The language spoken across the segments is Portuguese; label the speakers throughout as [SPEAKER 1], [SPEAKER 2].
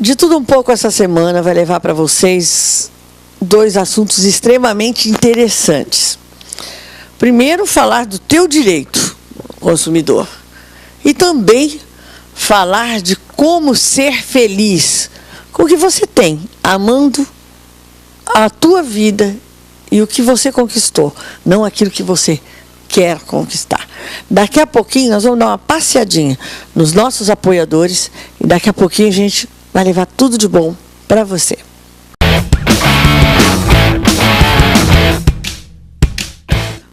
[SPEAKER 1] De tudo um pouco essa semana vai levar para vocês dois assuntos extremamente interessantes. Primeiro, falar do teu direito, consumidor. E também falar de como ser feliz com o que você tem, amando a tua vida e o que você conquistou, não aquilo que você quer conquistar. Daqui a pouquinho nós vamos dar uma passeadinha nos nossos apoiadores e daqui a pouquinho a gente vai levar tudo de bom para você.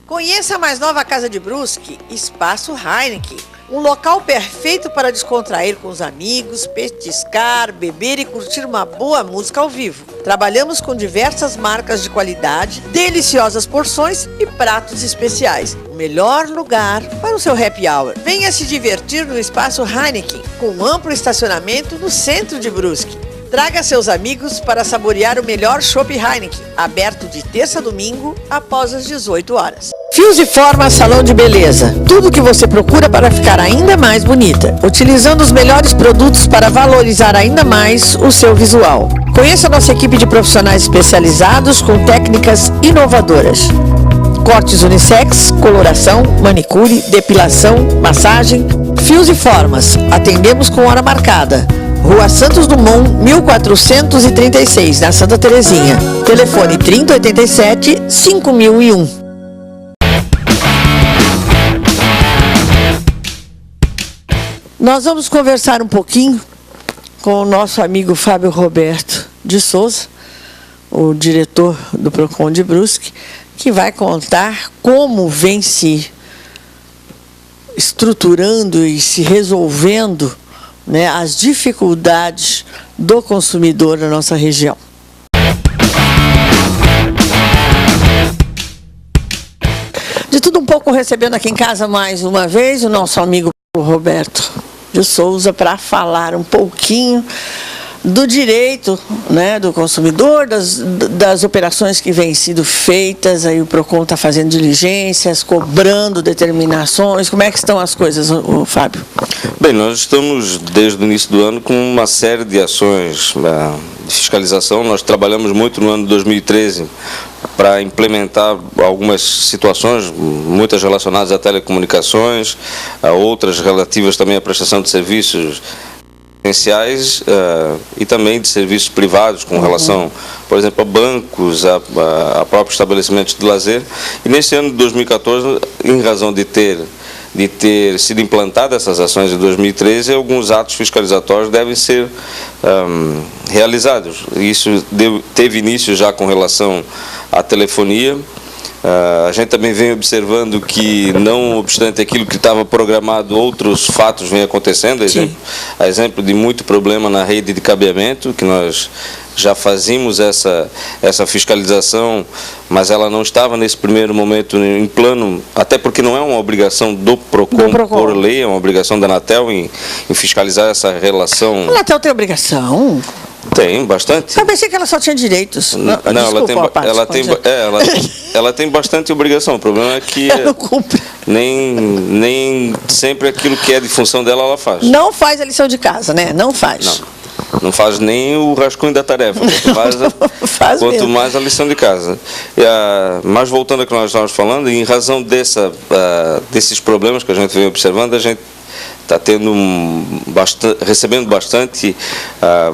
[SPEAKER 1] Conheça a mais nova casa de Brusque, Espaço Heineken. Um local perfeito para descontrair com os amigos, petiscar, beber e curtir uma boa música ao vivo. Trabalhamos com diversas marcas de qualidade, deliciosas porções e pratos especiais. O melhor lugar para o seu happy hour. Venha se divertir no Espaço Heineken, com amplo estacionamento no centro de Brusque. Traga seus amigos para saborear o melhor chopp Heineken, aberto de terça a domingo, após as 18 horas. Fios e Formas Salão de Beleza. Tudo o que você procura para ficar ainda mais bonita. Utilizando os melhores produtos para valorizar ainda mais o seu visual. Conheça a nossa equipe de profissionais especializados com técnicas inovadoras. Cortes unissex, coloração, manicure, depilação, massagem. Fios e Formas. Atendemos com hora marcada. Rua Santos Dumont, 1436, na Santa Terezinha. Telefone 3087-5001. Nós vamos conversar um pouquinho com o nosso amigo Fábio Roberto de Souza, o diretor do Procon de Brusque, que vai contar como vem se estruturando e se resolvendo, né, as dificuldades do consumidor na nossa região. De tudo um pouco, recebendo aqui em casa mais uma vez o nosso amigo Roberto de Souza para falar um pouquinho do direito, né, do consumidor, das operações que vêm sido feitas. Aí o Procon está fazendo diligências, cobrando determinações. Como é que estão as coisas, o Fábio?
[SPEAKER 2] Bem, nós estamos desde o início do ano com uma série de ações de fiscalização. Nós trabalhamos muito no ano de 2013 para implementar algumas situações, muitas relacionadas a telecomunicações, outras relativas também à prestação de serviços essenciais e também de serviços privados com relação, por exemplo, a bancos, a próprios estabelecimentos de lazer. E nesse ano de 2014, em razão de ter sido implantadas essas ações em 2013, alguns atos fiscalizatórios devem ser realizados. Isso teve início já com relação à telefonia. A gente também vem observando que, não obstante aquilo que estava programado, outros fatos vêm acontecendo. A exemplo de muito problema na rede de cabeamento, que nós já fazíamos essa fiscalização, mas ela não estava nesse primeiro momento em plano, até porque não é uma obrigação do Procon por lei, é uma obrigação da Anatel em fiscalizar essa relação.
[SPEAKER 1] A Anatel tem obrigação?
[SPEAKER 2] Tem, bastante.
[SPEAKER 1] Eu pensei que ela só tinha direitos. Não,
[SPEAKER 2] ela tem bastante obrigação. O problema é que nem sempre aquilo que é de função dela ela faz.
[SPEAKER 1] Não faz a lição de casa, né? Não faz.
[SPEAKER 2] Não faz nem o rascunho da tarefa, quanto mais a lição de casa. Mas voltando ao que nós estávamos falando, em razão desses problemas que a gente vem observando, a gente está recebendo bastante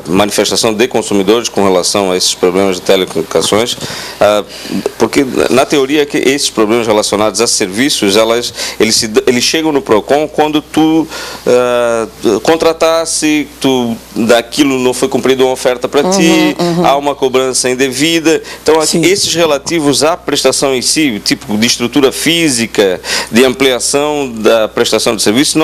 [SPEAKER 2] manifestação de consumidores com relação a esses problemas de telecomunicações, porque na teoria que esses problemas relacionados a serviços, eles chegam no Procon quando tu contratasse, daquilo não foi cumprida uma oferta para ti, há uma cobrança indevida. Então, esses relativos à prestação em si, tipo de estrutura física, de ampliação da prestação de serviço,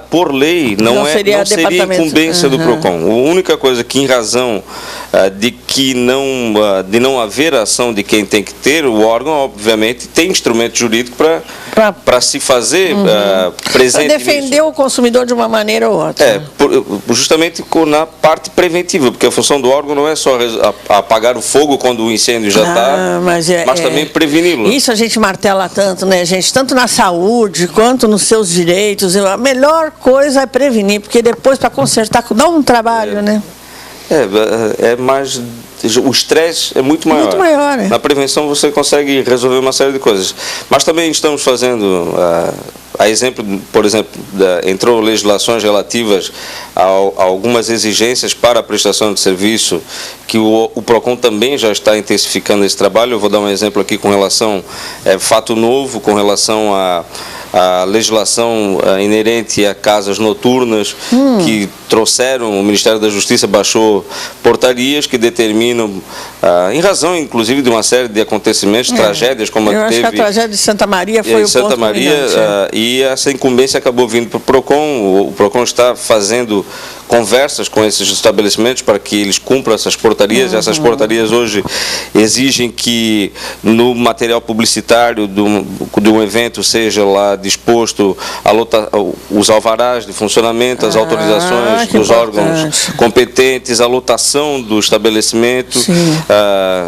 [SPEAKER 2] por lei, não seria incumbência do Procon. A única coisa que, em razão de não haver ação de quem tem que ter, o órgão, obviamente, tem instrumento jurídico para se fazer presente. Para defender
[SPEAKER 1] o consumidor de uma maneira ou outra.
[SPEAKER 2] Justamente na parte preventiva, porque a função do órgão não é só apagar o fogo quando o incêndio já está, mas também preveni-lo.
[SPEAKER 1] Isso a gente martela tanto, né, gente? Tanto na saúde quanto nos seus direitos. A melhor coisa é prevenir, porque depois para consertar dá um trabalho, né?
[SPEAKER 2] É mais... O estresse é muito maior.
[SPEAKER 1] Muito maior, né?
[SPEAKER 2] Na prevenção você consegue resolver uma série de coisas. Mas também estamos fazendo... A exemplo, por exemplo, entrou legislações relativas a algumas exigências para a prestação de serviço, que o PROCON também já está intensificando esse trabalho. Eu vou dar um exemplo aqui com relação, fato novo, com relação a legislação inerente a casas noturnas, que trouxeram, o Ministério da Justiça baixou portarias que determinam, em razão inclusive de uma série de acontecimentos, tragédias como a que teve...
[SPEAKER 1] Eu acho que a tragédia de Santa Maria foi o
[SPEAKER 2] Santa
[SPEAKER 1] ponto
[SPEAKER 2] Maria, e essa incumbência acabou vindo para o PROCON. O PROCON está fazendo conversas com esses estabelecimentos para que eles cumpram essas portarias. Essas portarias hoje exigem que no material publicitário de um evento seja lá disposto os alvarás de funcionamento, as autorizações dos órgãos competentes, a lotação do estabelecimento.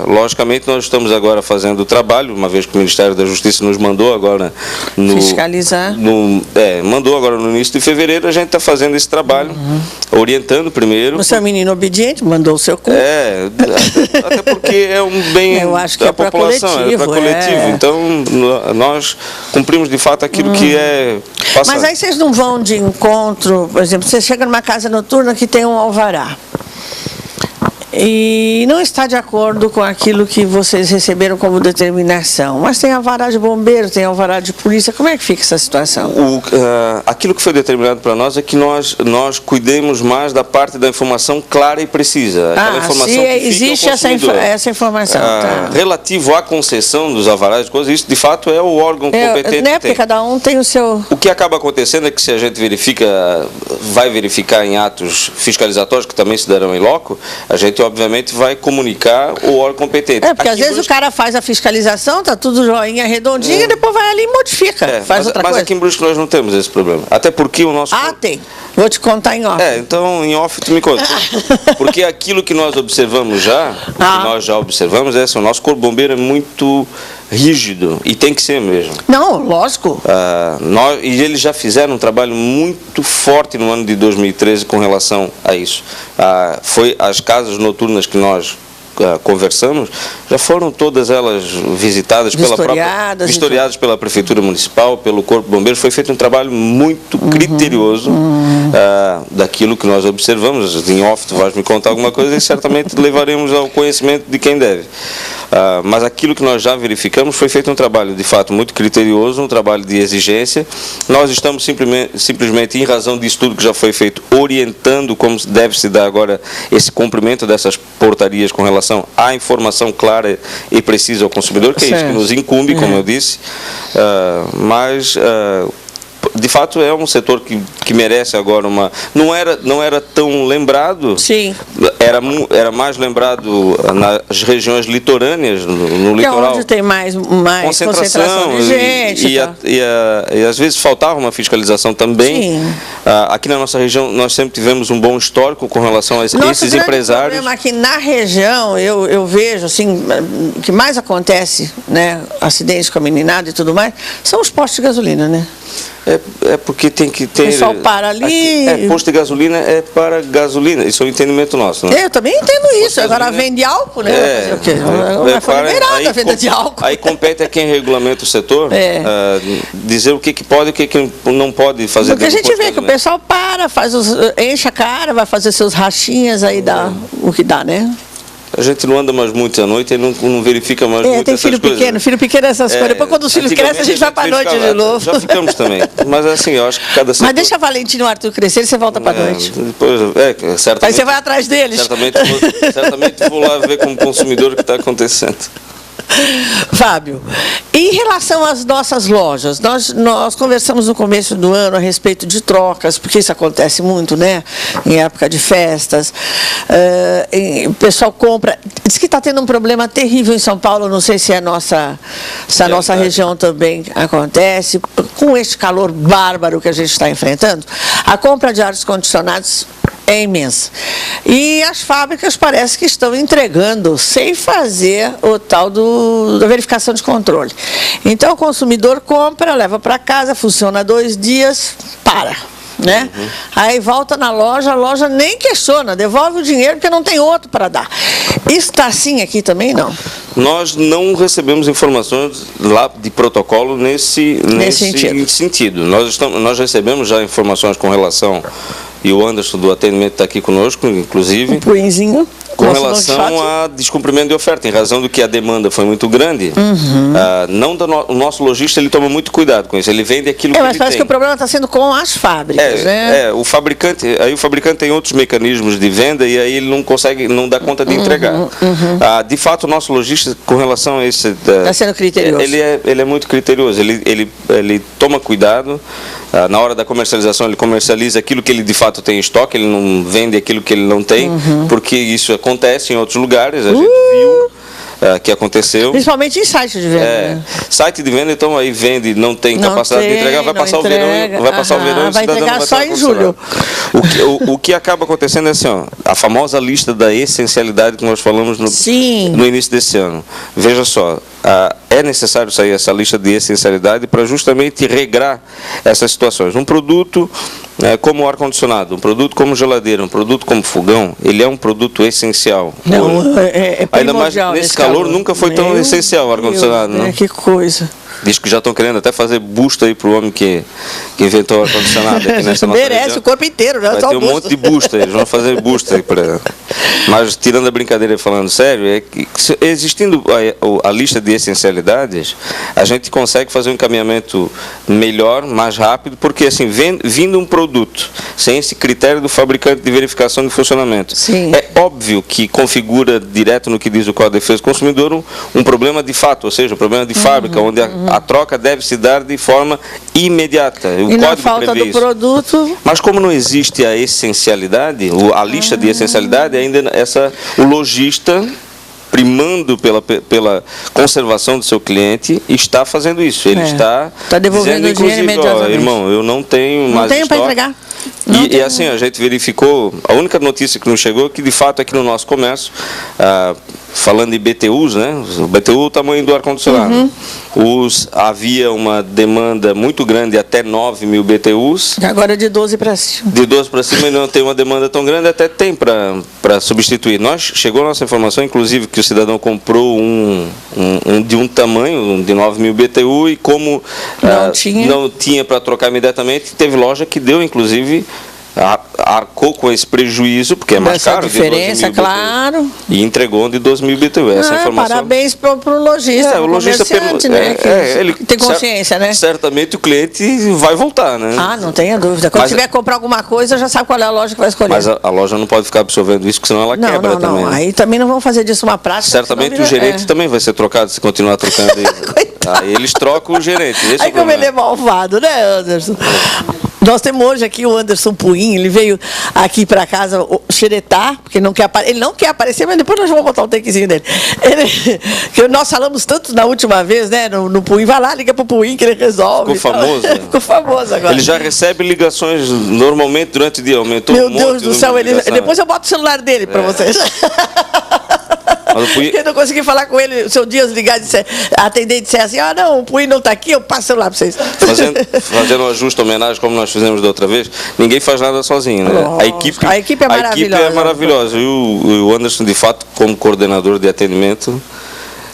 [SPEAKER 2] Logicamente, nós estamos agora fazendo o trabalho, uma vez que o Ministério da Justiça nos mandou agora
[SPEAKER 1] fiscalizar.
[SPEAKER 2] Mandou agora no início de fevereiro. A gente está fazendo esse trabalho, orientando primeiro.
[SPEAKER 1] Você é um menino obediente, mandou o seu cu.
[SPEAKER 2] Até porque é um bem da população, é para coletivo. Então, nós cumprimos de fato aquilo que é passado.
[SPEAKER 1] Mas aí vocês não vão de encontro, por exemplo, você chega numa casa noturna que tem um alvará e não está de acordo com aquilo que vocês receberam como determinação, mas tem alvará de bombeiro, tem alvará de polícia, como é que fica essa situação?
[SPEAKER 2] Aquilo que foi determinado para nós é que nós cuidemos mais da parte da informação clara e precisa. Aquela informação
[SPEAKER 1] se existe essa informação.
[SPEAKER 2] Relativo à concessão dos alvarás de coisas, isso de fato é o órgão competente.
[SPEAKER 1] Né, porque cada um tem o seu...
[SPEAKER 2] O que acaba acontecendo é que se a gente vai verificar em atos fiscalizatórios, que também se darão em loco, a gente obviamente vai comunicar o órgão competente.
[SPEAKER 1] Porque às vezes o cara faz a fiscalização, tá tudo joinha, redondinho, e depois vai ali e modifica, faz outra coisa.
[SPEAKER 2] Mas aqui em Brusque nós não temos esse problema. Até porque o nosso...
[SPEAKER 1] tem. Vou te contar em off.
[SPEAKER 2] Então em off tu me conta. Porque aquilo que nós observamos o nosso corpo bombeiro é muito rígido, e tem que ser mesmo.
[SPEAKER 1] Não, lógico.
[SPEAKER 2] E eles já fizeram um trabalho muito forte no ano de 2013 com relação a isso. Foi as casas noturnas que nós conversamos, já foram todas elas visitadas, vistoriadas pela Prefeitura Municipal, pelo Corpo Bombeiro. Foi feito um trabalho muito criterioso daquilo que nós observamos. Em off tu vais me contar alguma coisa e certamente levaremos ao conhecimento de quem deve. Mas aquilo que nós já verificamos, foi feito um trabalho de fato muito criterioso, um trabalho de exigência. Nós estamos simplesmente, em razão disso tudo que já foi feito, orientando como deve se dar agora esse cumprimento dessas portarias com relação à informação clara e precisa ao consumidor, que é isso que nos incumbe, como eu disse, mas de fato é um setor que merece agora uma... Não era tão lembrado.
[SPEAKER 1] Sim.
[SPEAKER 2] Era mais lembrado nas regiões litorâneas, no litoral.
[SPEAKER 1] Onde tem mais concentração de gente.
[SPEAKER 2] E às vezes faltava uma fiscalização também.
[SPEAKER 1] Sim.
[SPEAKER 2] Aqui na nossa região nós sempre tivemos um bom histórico com relação a esses empresários. O
[SPEAKER 1] problema aqui na região, eu vejo assim, o que mais acontece, né, acidentes com a meninada e tudo mais, são os postos de gasolina, né?
[SPEAKER 2] É porque tem que ter...
[SPEAKER 1] O pessoal para ali...
[SPEAKER 2] posto de gasolina é para gasolina. Isso é um entendimento nosso, né?
[SPEAKER 1] Eu também entendo isso. Agora vende álcool, né? Vai fazer o quê? Não foi liberada a venda de álcool.
[SPEAKER 2] Aí compete a quem regulamenta o setor dizer o que pode e o que não pode fazer.
[SPEAKER 1] Porque a gente vê que o pessoal enche a cara, vai fazer seus rachinhas, aí dá o que dá, né?
[SPEAKER 2] A gente não anda mais muito à noite e não verifica mais muito essas coisas.
[SPEAKER 1] Filho pequeno essas coisas. Depois, quando os filhos crescem, a gente vai para a noite de novo.
[SPEAKER 2] Já ficamos também. Mas assim, eu acho que cada setor...
[SPEAKER 1] Mas deixa a Valentina e o Arthur crescer, você volta para a noite.
[SPEAKER 2] Depois, certamente...
[SPEAKER 1] Aí você vai atrás deles.
[SPEAKER 2] Certamente vou lá ver como consumidor o que está acontecendo.
[SPEAKER 1] Fábio, em relação às nossas lojas, nós conversamos no começo do ano a respeito de trocas, porque isso acontece muito, né? Em época de festas, o pessoal compra. Diz que está tendo um problema terrível em São Paulo, não sei se a nossa região também acontece, com este calor bárbaro que a gente está enfrentando, a compra de ares condicionados é imensa. E as fábricas parece que estão entregando sem fazer o tal da verificação de controle. Então o consumidor compra, leva para casa, funciona 2 dias, para. né? Aí volta na loja, a loja nem questiona, devolve o dinheiro porque não tem outro para dar. Isso está assim aqui também, não?
[SPEAKER 2] Nós não recebemos informações lá de protocolo nesse sentido. Nós recebemos já informações com relação, e o Anderson do atendimento está aqui conosco, inclusive.
[SPEAKER 1] Um puinzinho.
[SPEAKER 2] Com relação a descumprimento de oferta, em razão do que a demanda foi muito grande, o nosso lojista ele toma muito cuidado com isso, ele vende aquilo que ele tem.
[SPEAKER 1] Mas parece que o problema está sendo com as fábricas, né?
[SPEAKER 2] O fabricante tem outros mecanismos de venda e aí ele não dá conta de entregar. De fato, o nosso lojista, com relação a esse...
[SPEAKER 1] Está sendo criterioso.
[SPEAKER 2] Ele é muito criterioso, ele toma cuidado, na hora da comercialização ele comercializa aquilo que ele de fato tem em estoque, ele não vende aquilo que ele não tem, porque isso acontece em outros lugares, a gente viu que aconteceu.
[SPEAKER 1] Principalmente em site de venda. Né?
[SPEAKER 2] Site de venda, então aí vende, não tem capacidade de entregar, vai passar o verão e o cidadão vai
[SPEAKER 1] só em julho.
[SPEAKER 2] O que acaba acontecendo é assim, a famosa lista da essencialidade que nós falamos no início desse ano. Veja só, é necessário sair essa lista de essencialidade para justamente regrar essas situações. Um produto como o ar-condicionado, um produto como geladeira, um produto como fogão, ele é um produto essencial.
[SPEAKER 1] Não, é
[SPEAKER 2] ainda mais nesse calor, nunca foi tão essencial o ar-condicionado. Né?
[SPEAKER 1] Que coisa.
[SPEAKER 2] Diz que já estão querendo até fazer busto aí para o homem que inventou o ar-condicionado aqui nessa nossa
[SPEAKER 1] merece
[SPEAKER 2] região.
[SPEAKER 1] O corpo inteiro, né?
[SPEAKER 2] Vai ter um monte de busto aí, eles vão fazer busto aí para... Mas, tirando a brincadeira e falando sério, é que existindo a lista de essencialidades, a gente consegue fazer um encaminhamento melhor, mais rápido, porque, assim, vindo um produto sem esse critério do fabricante de verificação de funcionamento, é óbvio que configura direto no que diz o Código de Defesa do Consumidor um problema de fato, ou seja, um problema de fábrica, onde a troca deve se dar de forma imediata.
[SPEAKER 1] E na falta do produto...
[SPEAKER 2] Mas como não existe a essencialidade, a lista de essencialidade, ainda o lojista, primando pela conservação do seu cliente, está fazendo isso. Ele está
[SPEAKER 1] devolvendo
[SPEAKER 2] dizendo,
[SPEAKER 1] o dinheiro imediatamente.
[SPEAKER 2] Irmão, eu não tenho mais
[SPEAKER 1] estoque para entregar.
[SPEAKER 2] E assim, a gente verificou, a única notícia que nos chegou, que de fato aqui no nosso comércio, falando de BTUs, né? O BTU é o tamanho do ar-condicionado. Havia uma demanda muito grande, até 9.000 BTUs.
[SPEAKER 1] Agora é de 12 para cima.
[SPEAKER 2] De 12 para cima, ele não tem uma demanda tão grande, até tem para substituir. Chegou a nossa informação, inclusive, que o cidadão comprou de um tamanho, de 9.000 BTU, e como não tinha para trocar imediatamente, teve loja que deu, inclusive, arcou com esse prejuízo, porque é mais caro.
[SPEAKER 1] Diferença, claro.
[SPEAKER 2] E entregou de 2.000 BTU. Essa informação.
[SPEAKER 1] Parabéns para o lojista,
[SPEAKER 2] o lojista
[SPEAKER 1] né? Ele tem consciência, né?
[SPEAKER 2] Certamente o cliente vai voltar, né?
[SPEAKER 1] Não tenha dúvida. Quando tiver que comprar alguma coisa, já sabe qual é a loja que vai escolher.
[SPEAKER 2] Mas a loja não pode ficar absorvendo isso, porque senão ela quebra também. Não.
[SPEAKER 1] Aí também não vão fazer disso uma prática.
[SPEAKER 2] Certamente o gerente também vai ser trocado se continuar trocando. Aí eles trocam o gerente.
[SPEAKER 1] Aí como ele é malvado, né, Anderson? Nós temos hoje aqui o Anderson Puim, ele veio aqui para casa xeretar, porque ele não quer aparecer, mas depois nós vamos botar o takezinho dele. Que nós falamos tanto na última vez, né, no Puim, vai lá, liga para o Puim que ele resolve.
[SPEAKER 2] Ficou famoso.
[SPEAKER 1] Ficou famoso agora.
[SPEAKER 2] Ele já recebe ligações normalmente durante o dia, aumentou
[SPEAKER 1] Meu Deus do céu, depois eu boto o celular dele para vocês. Eu não consegui falar com ele, o seu Dias ligar, atender e disser assim, não, o Puim não está aqui, eu passo o celular para vocês.
[SPEAKER 2] Fazendo um ajuste, homenagem, como nós fizemos da outra vez, ninguém faz nada sozinho, né? A equipe é maravilhosa. A equipe é maravilhosa. E o Anderson, de fato, como coordenador de atendimento,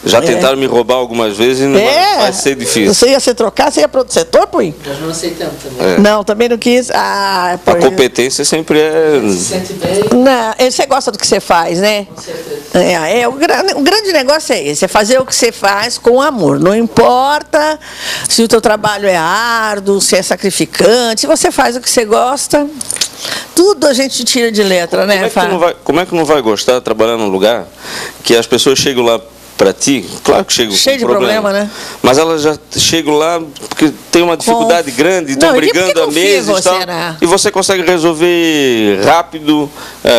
[SPEAKER 2] já tentaram me roubar algumas vezes e vai ser difícil.
[SPEAKER 1] Você ia se trocar, você ia para outro setor, Puim?
[SPEAKER 3] Nós não aceitamos também.
[SPEAKER 1] Não, também não quis.
[SPEAKER 2] A competência sempre é...
[SPEAKER 3] Se sente bem.
[SPEAKER 1] Não, você gosta do que você faz, né?
[SPEAKER 3] Com certeza.
[SPEAKER 1] O grande negócio é esse, é fazer o que você faz com amor. Não importa se o teu trabalho é árduo, se é sacrificante, se você faz o que você gosta, tudo a gente tira de letra, né?
[SPEAKER 2] Como é que não vai gostar de trabalhar num lugar que as pessoas chegam lá para ti, claro que chegam
[SPEAKER 1] cheio de problema, né?
[SPEAKER 2] Mas elas já chegam lá porque tem uma dificuldade grande, estão brigando há meses e tal, e você consegue resolver rápido,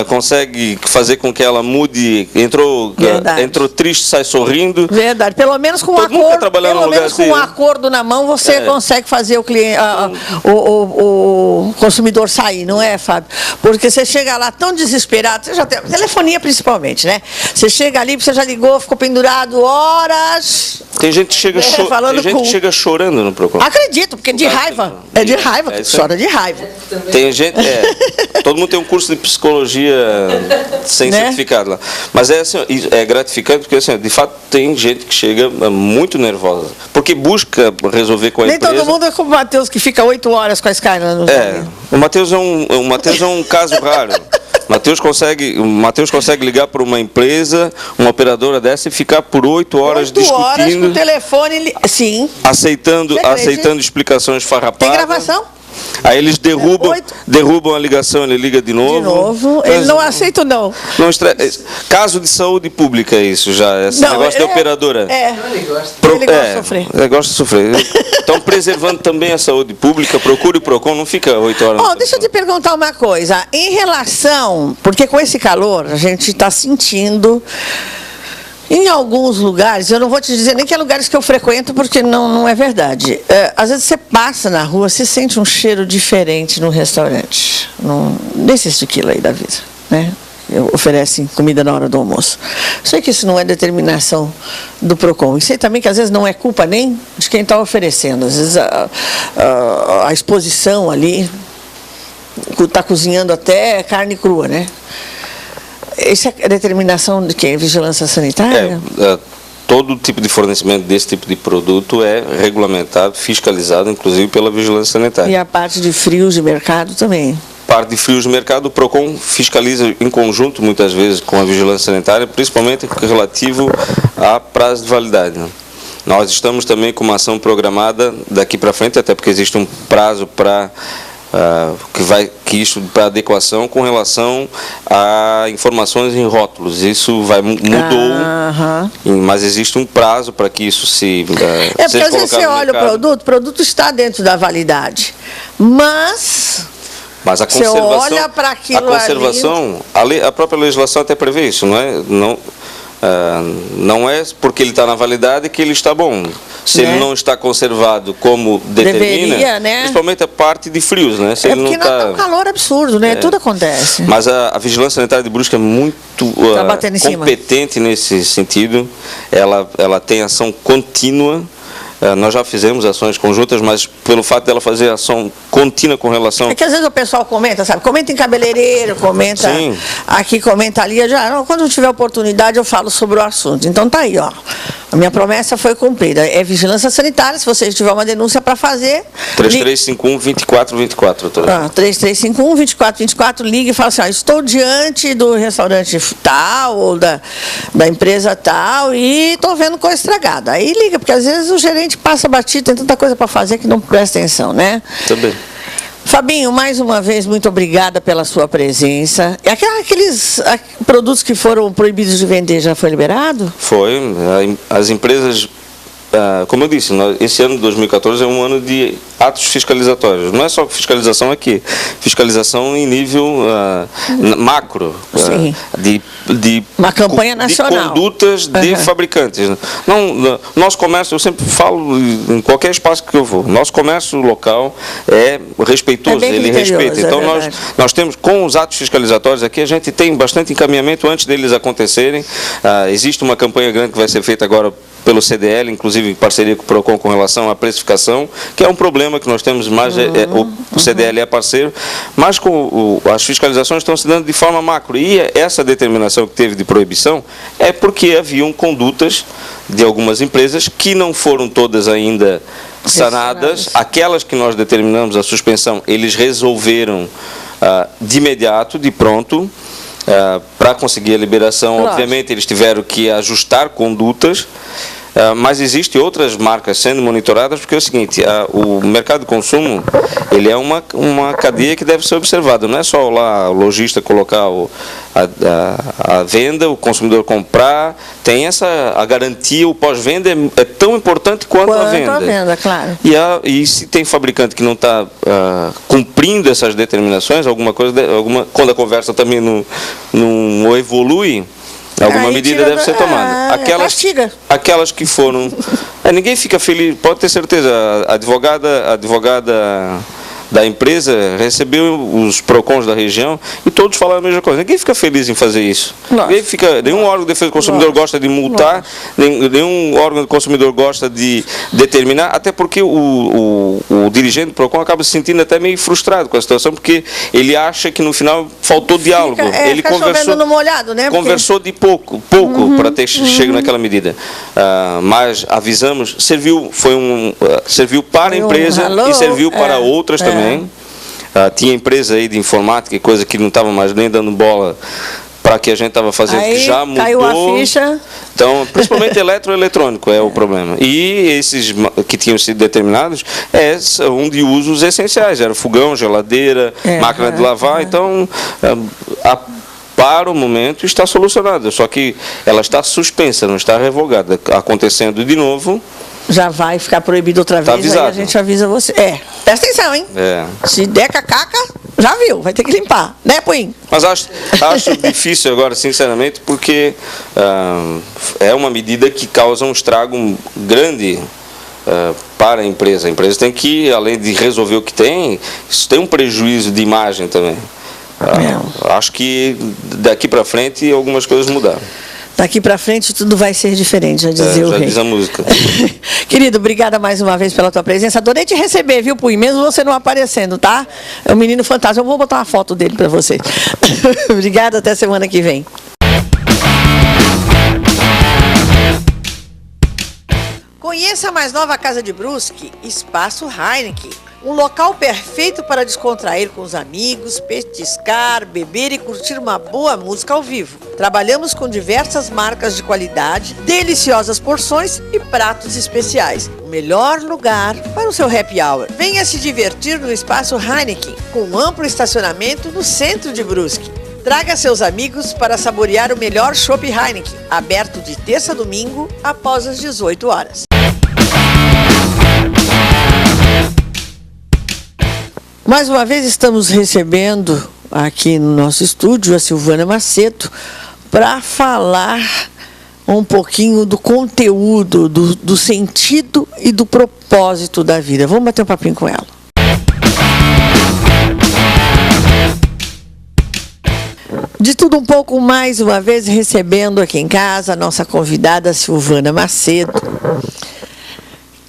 [SPEAKER 2] consegue fazer com que ela mude, entrou triste, sai sorrindo.
[SPEAKER 1] Verdade, pelo menos com um acordo, um acordo na mão, você consegue fazer o cliente, o consumidor sair, não é, Fábio? Porque você chega lá tão desesperado, você já tem telefonia principalmente, né? Você chega ali, você já ligou, ficou pendurado passado horas...
[SPEAKER 2] Tem gente que chega, chega chorando no Procon.
[SPEAKER 1] Acredito, porque de raiva. É de raiva, chora de raiva.
[SPEAKER 2] Tem gente, todo mundo tem um curso de psicologia sem certificado lá. Mas assim, é gratificante porque assim, de fato tem gente que chega muito nervosa. Porque busca resolver com a empresa.
[SPEAKER 1] Nem todo mundo é como o Matheus, que fica 8 horas com a Skyline.
[SPEAKER 2] O Matheus é um caso raro. O Matheus consegue ligar para uma empresa, uma operadora dessa, e ficar por 8 horas discutindo. 8 horas
[SPEAKER 1] com o telefone, sim.
[SPEAKER 2] Aceitando explicações farrapadas.
[SPEAKER 1] Tem gravação?
[SPEAKER 2] Aí eles derrubam a ligação, ele liga de novo.
[SPEAKER 1] Ele não aceita, não.
[SPEAKER 2] Caso de saúde pública, isso já. Esse negócio de operadora.
[SPEAKER 1] Ele gosta de sofrer.
[SPEAKER 2] Ele gosta de sofrer. Então, preservando também a saúde pública, procure o Procon, não fica 8 horas.
[SPEAKER 1] Deixa eu te perguntar uma coisa. Em relação, porque com esse calor, a gente está sentindo... Em alguns lugares, eu não vou te dizer nem que é lugares que eu frequento, porque não é verdade. Às vezes você passa na rua, você sente um cheiro diferente no restaurante. Nesse estilo aí da vida, né? Oferecem comida na hora do almoço. Sei que isso não é determinação do Procon. E sei também que às vezes não é culpa nem de quem está oferecendo. Às vezes a exposição ali está cozinhando até carne crua, né? Essa é a determinação de quem? Vigilância sanitária?
[SPEAKER 2] Todo tipo de fornecimento desse tipo de produto é regulamentado, fiscalizado, inclusive pela Vigilância Sanitária.
[SPEAKER 1] E a parte de frios de mercado também?
[SPEAKER 2] Parte de frios de mercado, o Procon fiscaliza em conjunto, muitas vezes, com a Vigilância Sanitária, principalmente relativo a prazo de validade. Nós estamos também com uma ação programada daqui para frente, até porque existe um prazo para... para adequação com relação a informações em rótulos. Isso mudou, mas existe um prazo para que isso se
[SPEAKER 1] porque às vezes você olha o produto está dentro da validade, mas
[SPEAKER 2] a conservação, você olha para aquilo a própria legislação até prevê isso, não é porque ele está na validade que ele está bom. Se ele não está conservado como determina, principalmente a parte de frios, né? Se ele
[SPEAKER 1] porque
[SPEAKER 2] não está
[SPEAKER 1] um calor absurdo, né? Tudo acontece.
[SPEAKER 2] Mas a Vigilância Sanitária de Brusque é muito competente nesse sentido. Ela tem ação contínua. Nós já fizemos ações conjuntas, mas pelo fato dela fazer ação contínua com relação...
[SPEAKER 1] É que às vezes o pessoal comenta, sabe? Comenta em cabeleireiro, comenta aqui, comenta ali. Quando eu tiver oportunidade, eu falo sobre o assunto. Então tá aí, ó. A minha promessa foi cumprida. É vigilância sanitária, se você tiver uma denúncia para fazer...
[SPEAKER 2] 3351-2424, doutora.
[SPEAKER 1] 3351-2424, ligue e fala assim, estou diante do restaurante tal, ou da empresa tal, e estou vendo coisa estragada. Aí liga, porque às vezes o gerente passa batido, tem tanta coisa para fazer que não presta atenção, né?
[SPEAKER 2] Também.
[SPEAKER 1] Fabinho, mais uma vez, muito obrigada pela sua presença. E aqueles produtos que foram proibidos de vender, já foi liberado?
[SPEAKER 2] Foi. As empresas, como eu disse, esse ano de 2014 é um ano de atos fiscalizatórios. Não é só fiscalização aqui, fiscalização em nível macro, de
[SPEAKER 1] uma campanha nacional.
[SPEAKER 2] De condutas de fabricantes. Nosso comércio, eu sempre falo em qualquer espaço que eu vou, nosso comércio local é respeitoso, ele respeita. Então nós temos, com os atos fiscalizatórios aqui, a gente tem bastante encaminhamento antes deles acontecerem. Existe uma campanha grande que vai ser feita agora pelo CDL, inclusive em parceria com o Procon com relação à precificação, que é um problema que nós temos, mas o CDL é parceiro, mas as fiscalizações estão se dando de forma macro, e essa determinação que teve de proibição é porque haviam condutas de algumas empresas que não foram todas ainda sanadas. Aquelas que nós determinamos a suspensão, eles resolveram de imediato, de pronto, para conseguir a liberação. Claro. Obviamente eles tiveram que ajustar condutas, mas existem outras marcas sendo monitoradas, porque é o seguinte, o mercado de consumo, ele é uma cadeia que deve ser observada, não é só lá o lojista colocar a venda, o consumidor comprar, tem a garantia, o pós-venda é tão importante quanto a venda.
[SPEAKER 1] Quanto a venda, claro.
[SPEAKER 2] E se tem fabricante que não está cumprindo essas determinações, quando a conversa também não evolui, alguma medida deve ser tomada. Aquelas que foram... ninguém fica feliz, pode ter certeza. A advogada da empresa recebeu os PROCONs da região e todos falaram a mesma coisa. Ninguém fica feliz em fazer isso. Nenhum órgão de defesa do consumidor gosta de multar, nenhum órgão do consumidor gosta de determinar, até porque o dirigente do PROCON acaba se sentindo até meio frustrado com a situação, porque ele acha que no final faltou diálogo. Ele conversou
[SPEAKER 1] no molhado, né?
[SPEAKER 2] Conversou de pouco para ter chegado naquela medida. Mas avisamos, serviu para a empresa e serviu para outras também. Tinha empresa aí de informática e coisa que não estava mais nem dando bola para que a gente estava fazendo,
[SPEAKER 1] aí,
[SPEAKER 2] que já mudou.
[SPEAKER 1] Caiu a ficha.
[SPEAKER 2] Então, principalmente eletroeletrônico é o problema. E esses que tinham sido determinados são de usos essenciais. Era fogão, geladeira, máquina de lavar. Então, para o momento está solucionada. Só que ela está suspensa, não está revogada. Acontecendo de novo,
[SPEAKER 1] já vai ficar proibido outra vez,
[SPEAKER 2] avisado.
[SPEAKER 1] Aí a gente avisa você. Presta atenção, hein? Se der cacaca, já viu, vai ter que limpar, né, Puim?
[SPEAKER 2] Mas acho difícil agora, sinceramente, porque é uma medida que causa um estrago grande para a empresa. A empresa tem que, além de resolver o que tem, isso tem um prejuízo de imagem também. Acho que daqui para frente algumas coisas mudaram.
[SPEAKER 1] Daqui para frente tudo vai ser diferente, já dizia o rei.
[SPEAKER 2] Já diz a música.
[SPEAKER 1] Querido, obrigada mais uma vez pela tua presença. Adorei te receber, viu, Puim? Mesmo você não aparecendo, tá? É um menino fantástico. Eu vou botar uma foto dele para vocês. Obrigada, até semana que vem. Conheça a mais nova casa de Brusque, Espaço Heineken. Um local perfeito para descontrair com os amigos, petiscar, beber e curtir uma boa música ao vivo. Trabalhamos com diversas marcas de qualidade, deliciosas porções e pratos especiais. O melhor lugar para o seu happy hour. Venha se divertir no Espaço Heineken, com amplo estacionamento no centro de Brusque. Traga seus amigos para saborear o melhor chopp Heineken, aberto de terça a domingo após as 18 horas. Mais uma vez estamos recebendo aqui no nosso estúdio a Silvana Macedo para falar um pouquinho do conteúdo, do sentido e do propósito da vida. Vamos bater um papinho com ela. De tudo um pouco, mais uma vez recebendo aqui em casa a nossa convidada Silvana Macedo,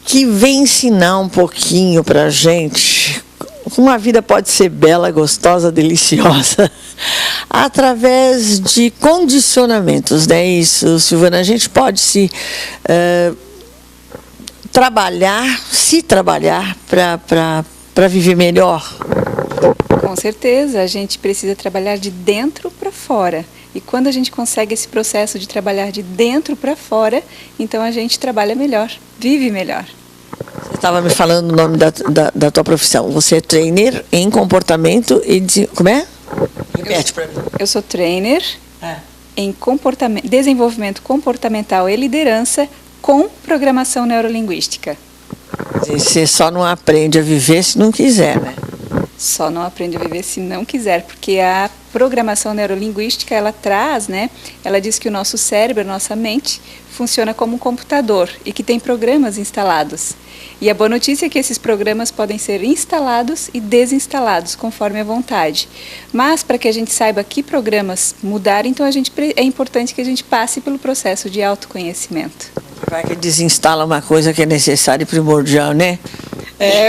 [SPEAKER 1] que vem ensinar um pouquinho para a gente como a vida pode ser bela, gostosa, deliciosa, através de condicionamentos, né? Isso, Silvana, a gente pode trabalhar para viver melhor.
[SPEAKER 4] Com certeza, a gente precisa trabalhar de dentro para fora. E quando a gente consegue esse processo de trabalhar de dentro para fora, então a gente trabalha melhor, vive melhor.
[SPEAKER 1] Você estava me falando o nome da tua profissão. Você é trainer em comportamento e... Como é? Repete para mim.
[SPEAKER 4] Eu sou trainer em desenvolvimento comportamental e liderança com programação neurolinguística.
[SPEAKER 1] Você só não aprende a viver se não quiser, né?
[SPEAKER 4] Só não aprende a viver se não quiser, porque a programação neurolinguística, ela traz, né? Ela diz que o nosso cérebro, a nossa mente, funciona como um computador e que tem programas instalados. E a boa notícia é que esses programas podem ser instalados e desinstalados conforme a vontade. Mas para que a gente saiba que programas mudar, então é importante que a gente passe pelo processo de autoconhecimento.
[SPEAKER 1] Vai que desinstala uma coisa que é necessária e primordial, né?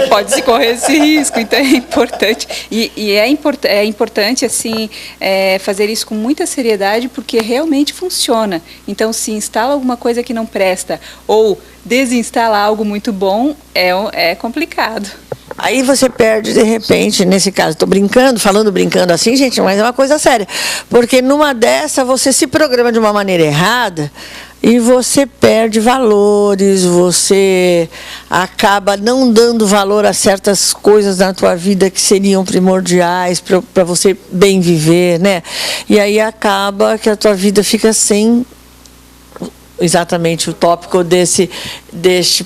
[SPEAKER 4] Pode-se correr esse risco, então é importante. É importante, assim, fazer isso com muita seriedade, porque realmente funciona. Então, se instala alguma coisa que não presta ou desinstala algo muito bom, é complicado.
[SPEAKER 1] Aí você perde, de repente, nesse caso, estou brincando assim, gente, mas é uma coisa séria. Porque numa dessa, você se programa de uma maneira errada e você perde valores, você acaba não dando valor a certas coisas na tua vida que seriam primordiais para você bem viver, né? E aí acaba que a tua vida fica sem... Exatamente o tópico deste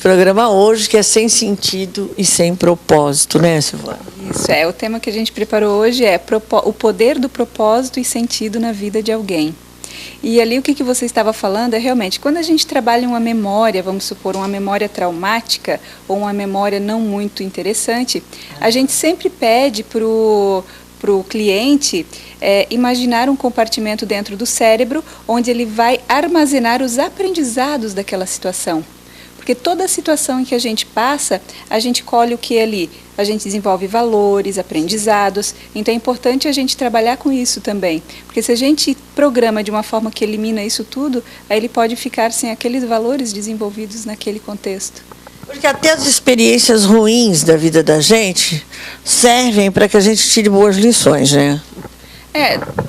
[SPEAKER 1] programa hoje, que é sem sentido e sem propósito, né, Silvana?
[SPEAKER 4] Isso, o tema que a gente preparou hoje é o poder do propósito e sentido na vida de alguém. E ali o que você estava falando é realmente, quando a gente trabalha uma memória, vamos supor, uma memória traumática ou uma memória não muito interessante, a gente sempre pede para o cliente imaginar um compartimento dentro do cérebro onde ele vai armazenar os aprendizados daquela situação. Porque toda situação em que a gente passa, a gente colhe o que é ali? A gente desenvolve valores, aprendizados. Então é importante a gente trabalhar com isso também. Porque se a gente programa de uma forma que elimina isso tudo, aí ele pode ficar sem aqueles valores desenvolvidos naquele contexto.
[SPEAKER 1] Porque até as experiências ruins da vida da gente servem para que a gente tire boas lições, né?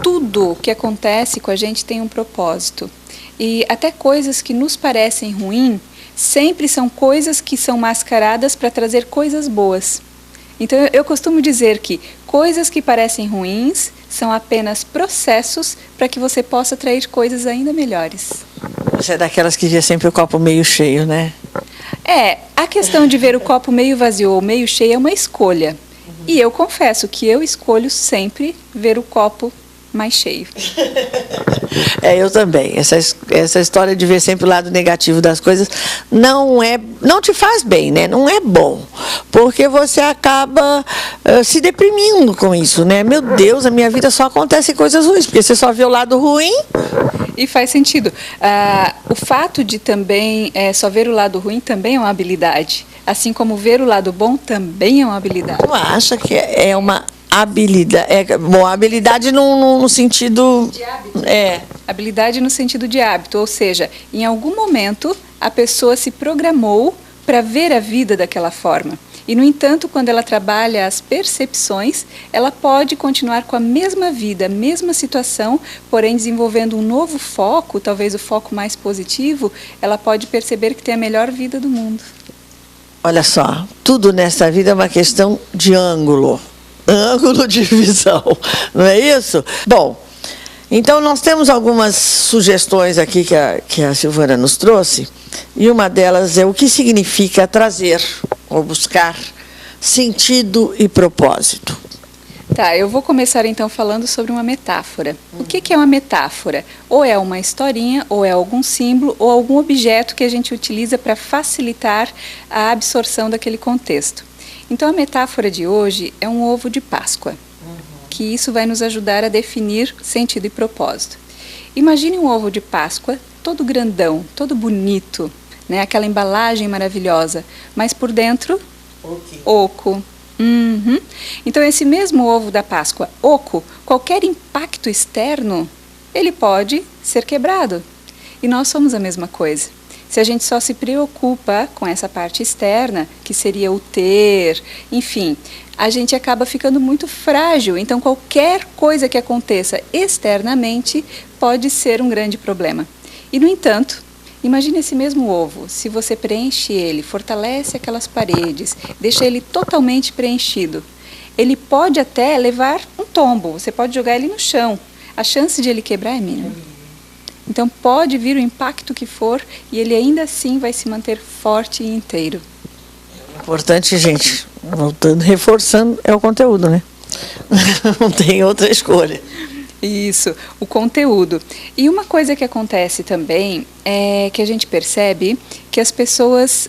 [SPEAKER 4] Tudo que acontece com a gente tem um propósito. E até coisas que nos parecem ruins, sempre são coisas que são mascaradas para trazer coisas boas. Então eu costumo dizer que coisas que parecem ruins são apenas processos para que você possa atrair coisas ainda melhores.
[SPEAKER 1] Você é daquelas que vê sempre o copo meio cheio, né?
[SPEAKER 4] A questão de ver o copo meio vazio ou meio cheio é uma escolha. E eu confesso que eu escolho sempre ver o copo mais cheio.
[SPEAKER 1] Eu também. Essa história de ver sempre o lado negativo das coisas não te faz bem, né? Não é bom. Porque você acaba se deprimindo com isso, né? Meu Deus, a minha vida só acontece coisas ruins, porque você só vê o lado ruim.
[SPEAKER 4] E faz sentido. O fato de também só ver o lado ruim também é uma habilidade. Assim como ver o lado bom também é uma habilidade.
[SPEAKER 1] Eu acho que é uma habilidade. Habilidade no sentido...
[SPEAKER 4] De hábito. Habilidade no sentido de hábito. Ou seja, em algum momento a pessoa se programou para ver a vida daquela forma. E, no entanto, quando ela trabalha as percepções, ela pode continuar com a mesma vida, a mesma situação, porém desenvolvendo um novo foco, talvez o foco mais positivo, ela pode perceber que tem a melhor vida do mundo.
[SPEAKER 1] Olha só, tudo nessa vida é uma questão de ângulo de visão, não é isso? Bom, então nós temos algumas sugestões aqui que a Silvana nos trouxe, e uma delas é o que significa trazer ou buscar sentido e propósito.
[SPEAKER 4] Tá, eu vou começar então falando sobre uma metáfora. O que é uma metáfora? Ou é uma historinha, ou é algum símbolo, ou algum objeto que a gente utiliza para facilitar a absorção daquele contexto. Então a metáfora de hoje é um ovo de Páscoa, que isso vai nos ajudar a definir sentido e propósito. Imagine um ovo de Páscoa todo grandão, todo bonito, né? Aquela embalagem maravilhosa, mas por dentro, oco. Então esse mesmo ovo da Páscoa, oco, qualquer impacto externo, ele pode ser quebrado. E nós somos a mesma coisa. Se a gente só se preocupa com essa parte externa, que seria o ter, enfim, a gente acaba ficando muito frágil. Então qualquer coisa que aconteça externamente pode ser um grande problema. E, no entanto, imagine esse mesmo ovo, se você preenche ele, fortalece aquelas paredes, deixa ele totalmente preenchido, ele pode até levar um tombo, você pode jogar ele no chão, a chance de ele quebrar é mínima. Então pode vir o impacto que for e ele ainda assim vai se manter forte e inteiro.
[SPEAKER 1] Importante, gente, voltando, reforçando, é o conteúdo, né? Não tem outra escolha.
[SPEAKER 4] Isso, o conteúdo. E uma coisa que acontece também é que a gente percebe que as pessoas...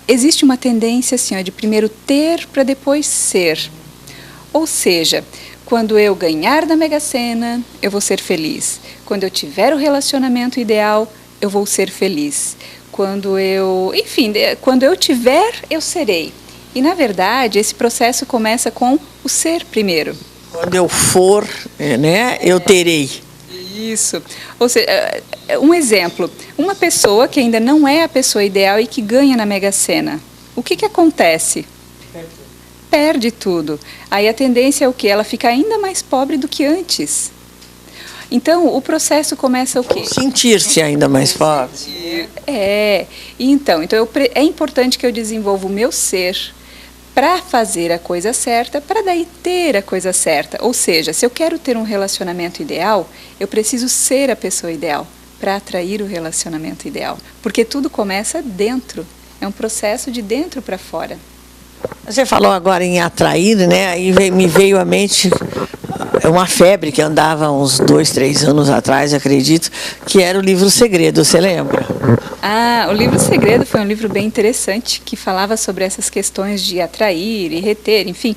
[SPEAKER 4] existe uma tendência assim, de primeiro ter para depois ser. Ou seja, quando eu ganhar na Mega Sena, eu vou ser feliz. Quando eu tiver o relacionamento ideal, eu vou ser feliz. Quando eu... Enfim, quando eu tiver, eu serei. E, na verdade, esse processo começa com o ser primeiro.
[SPEAKER 1] Quando eu for, né, eu terei.
[SPEAKER 4] Isso. Ou seja, um exemplo. Uma pessoa que ainda não é a pessoa ideal e que ganha na Mega Sena. O que acontece? Perde tudo. Aí a tendência é o quê? Ela fica ainda mais pobre do que antes. Então, o processo começa o quê?
[SPEAKER 1] Sentir-se ainda mais pobre.
[SPEAKER 4] Então é importante que eu desenvolva o meu ser para fazer a coisa certa, para daí ter a coisa certa. Ou seja, se eu quero ter um relacionamento ideal, eu preciso ser a pessoa ideal para atrair o relacionamento ideal. Porque tudo começa dentro. É um processo de dentro para fora.
[SPEAKER 1] Você falou agora em atrair, né? Aí me veio à mente uma febre que andava uns 2, 3 anos atrás, acredito, que era o livro Segredo, você lembra?
[SPEAKER 4] Ah, o livro Segredo foi um livro bem interessante, que falava sobre essas questões de atrair e reter, enfim.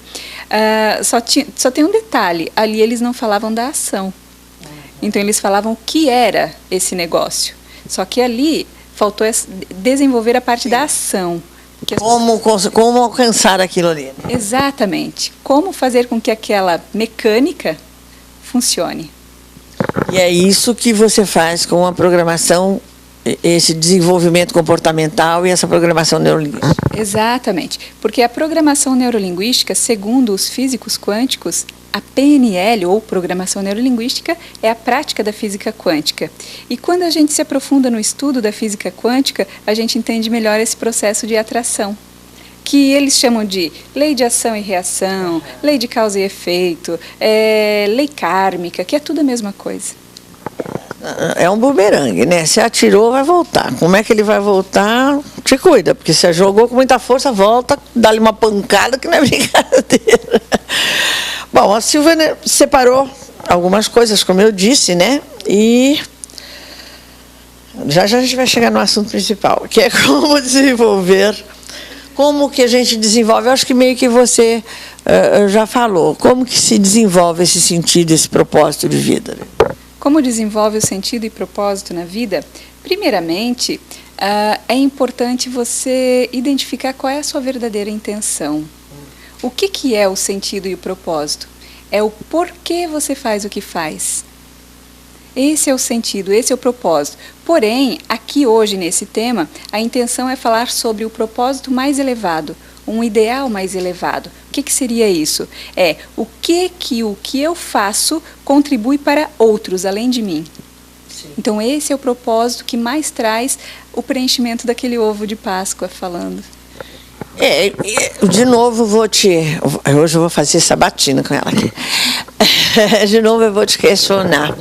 [SPEAKER 4] Só tem um detalhe, ali eles não falavam da ação. Então eles falavam o que era esse negócio. Só que ali faltou desenvolver a parte da ação.
[SPEAKER 1] Como alcançar aquilo ali?
[SPEAKER 4] Exatamente. Como fazer com que aquela mecânica funcione.
[SPEAKER 1] E é isso que você faz com a programação, esse desenvolvimento comportamental e essa programação neurolinguística.
[SPEAKER 4] Exatamente. Porque a programação neurolinguística, segundo os físicos quânticos, a PNL, ou Programação Neurolinguística, é a prática da física quântica. E quando a gente se aprofunda no estudo da física quântica, a gente entende melhor esse processo de atração, que eles chamam de lei de ação e reação, lei de causa e efeito, lei kármica, que é tudo a mesma coisa.
[SPEAKER 1] É um bumerangue, né? Se atirou, vai voltar. Como é que ele vai voltar? Te cuida, porque se jogou com muita força, volta, dá-lhe uma pancada que não é brincadeira. Bom, a Silvânia separou algumas coisas, como eu disse, né? E já a gente vai chegar no assunto principal, que é como desenvolver, como que a gente desenvolve. Eu acho que meio que você já falou, como que se desenvolve esse sentido, esse propósito de vida, né?
[SPEAKER 4] Como desenvolve o sentido e propósito na vida? Primeiramente, é importante você identificar qual é a sua verdadeira intenção. O que é o sentido e o propósito? É o porquê você faz o que faz. Esse é o sentido, esse é o propósito. Porém, aqui hoje nesse tema, a intenção é falar sobre o propósito mais elevado, um ideal mais elevado. O que seria isso? É o que eu faço contribui para outros, além de mim. Sim. Então, esse é o propósito que mais traz o preenchimento daquele ovo de Páscoa, falando.
[SPEAKER 1] De novo, hoje eu vou fazer sabatina com ela aqui. De novo, eu vou te questionar.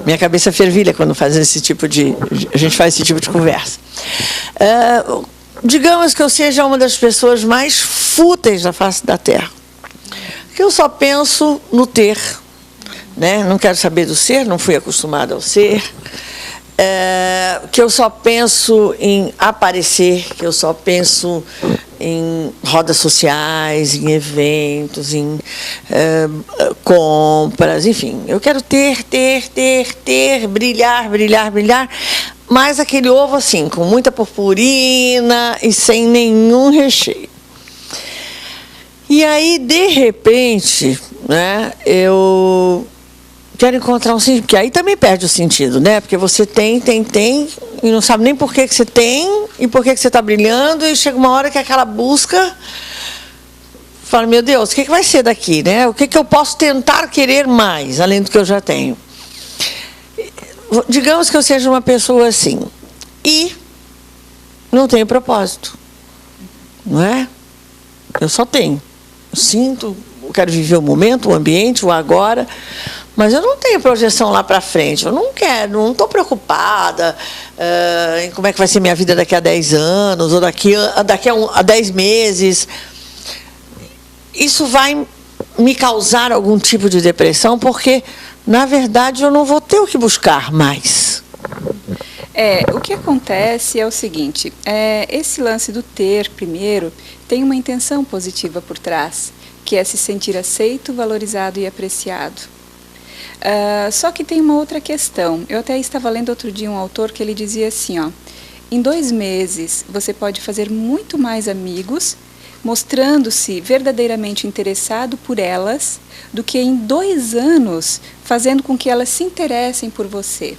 [SPEAKER 1] Minha cabeça fervilha quando a gente faz esse tipo de conversa. Digamos que eu seja uma das pessoas mais fúteis da face da Terra. Que eu só penso no ter, né? Não quero saber do ser, não fui acostumada ao ser. Que eu só penso em aparecer, que eu só penso em rodas sociais, em eventos, em compras, enfim. Eu quero ter, brilhar, mas aquele ovo assim, com muita purpurina e sem nenhum recheio. E aí, de repente, né, eu quero encontrar um sentido, porque aí também perde o sentido, né? Porque você tem, e não sabe nem por que você tem, e por que você está brilhando, e chega uma hora que aquela busca, fala, meu Deus, o que vai ser daqui, né? O que eu posso tentar querer mais, além do que eu já tenho? Digamos que eu seja uma pessoa assim, e não tenho propósito, não é? Eu só tenho. Eu sinto, eu quero viver o momento, o ambiente, o agora, mas eu não tenho projeção lá para frente. Eu não quero, não estou preocupada em como é que vai ser minha vida daqui a 10 anos, ou daqui a 10 meses. Isso vai me causar algum tipo de depressão, porque, na verdade, eu não vou ter o que buscar mais.
[SPEAKER 4] O que acontece é o seguinte, esse lance do ter, primeiro, tem uma intenção positiva por trás, que é se sentir aceito, valorizado e apreciado. Só que tem uma outra questão. Eu até estava lendo outro dia um autor que ele dizia assim, em 2 meses você pode fazer muito mais amigos, mostrando-se verdadeiramente interessado por elas, do que em 2 anos fazendo com que elas se interessem por você.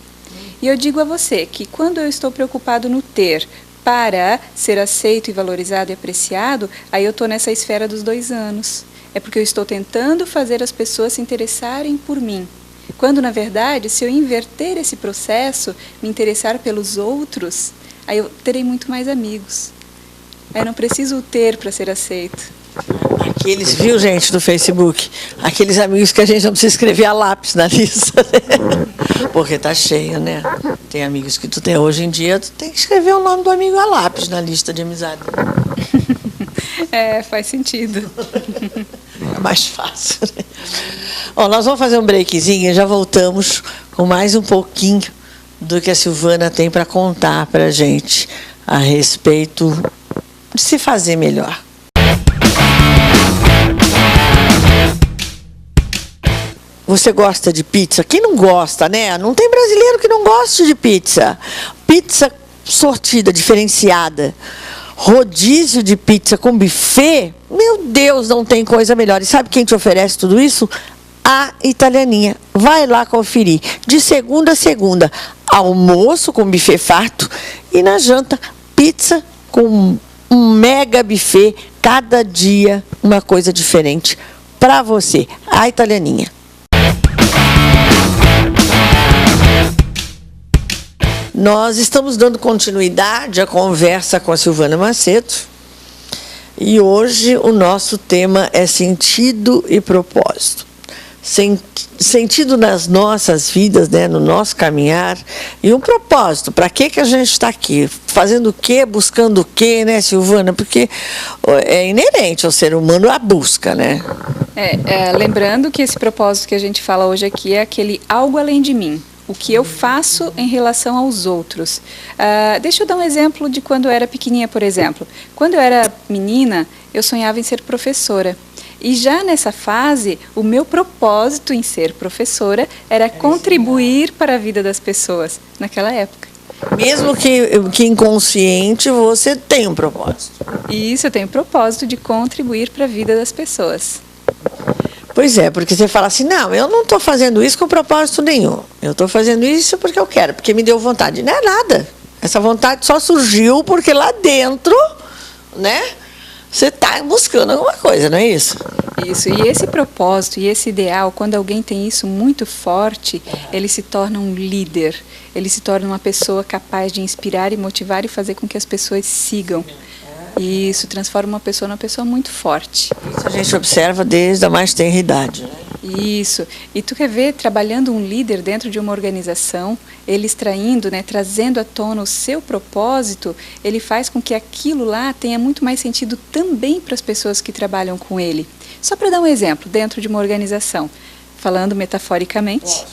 [SPEAKER 4] E eu digo a você que quando eu estou preocupado no ter para ser aceito e valorizado e apreciado, aí eu estou nessa esfera dos 2 anos. É porque eu estou tentando fazer as pessoas se interessarem por mim. Quando, na verdade, se eu inverter esse processo, me interessar pelos outros, aí eu terei muito mais amigos. Eu não preciso ter para ser aceito.
[SPEAKER 1] Aqueles, viu, gente, do Facebook? Aqueles amigos que a gente não precisa escrever a lápis na lista, né? Porque tá cheio, né? Tem amigos que tu tem hoje em dia, tu tem que escrever o nome do amigo a lápis na lista de amizade.
[SPEAKER 4] Faz sentido.
[SPEAKER 1] mais fácil, né? Ó, nós vamos fazer um breakzinho e já voltamos com mais um pouquinho do que a Silvana tem para contar para a gente a respeito de se fazer melhor. Você gosta de pizza? Quem não gosta, né? Não tem brasileiro que não goste de pizza. Pizza sortida, diferenciada. Rodízio de pizza com buffet. Meu Deus, não tem coisa melhor. E sabe quem te oferece tudo isso? A Italianinha. Vai lá conferir. De segunda a segunda, almoço com buffet farto. E na janta, pizza com um mega buffet. Cada dia uma coisa diferente para você. A Italianinha. Nós estamos dando continuidade à conversa com a Silvana Macedo e hoje o nosso tema é sentido e propósito. Sentido nas nossas vidas, né, no nosso caminhar e um propósito. Para que a gente está aqui? Fazendo o quê? Buscando o quê, né, Silvana? Porque é inerente ao ser humano a busca, né?
[SPEAKER 4] Lembrando que esse propósito que a gente fala hoje aqui é aquele algo além de mim. O que eu faço em relação aos outros. Deixa eu dar um exemplo de quando eu era pequenininha, por exemplo. Quando eu era menina, eu sonhava em ser professora. E já nessa fase, o meu propósito em ser professora era contribuir para a vida das pessoas, naquela época.
[SPEAKER 1] Mesmo que inconsciente, você tem um propósito.
[SPEAKER 4] Isso, eu tenho o propósito de contribuir para a vida das pessoas.
[SPEAKER 1] Pois é, porque você fala assim, não, eu não estou fazendo isso com propósito nenhum. Eu estou fazendo isso porque eu quero, porque me deu vontade. Não é nada. Essa vontade só surgiu porque lá dentro, né, você está buscando alguma coisa, não é isso?
[SPEAKER 4] Isso, e esse propósito e esse ideal, quando alguém tem isso muito forte, ele se torna um líder. Ele se torna uma pessoa capaz de inspirar e motivar e fazer com que as pessoas sigam. E isso transforma uma pessoa numa pessoa muito forte.
[SPEAKER 1] Isso a gente observa desde a mais tenra idade, né?
[SPEAKER 4] Isso. E tu quer ver, trabalhando um líder dentro de uma organização, ele extraindo, né, trazendo à tona o seu propósito, ele faz com que aquilo lá tenha muito mais sentido também para as pessoas que trabalham com ele. Só para dar um exemplo, dentro de uma organização, falando metaforicamente,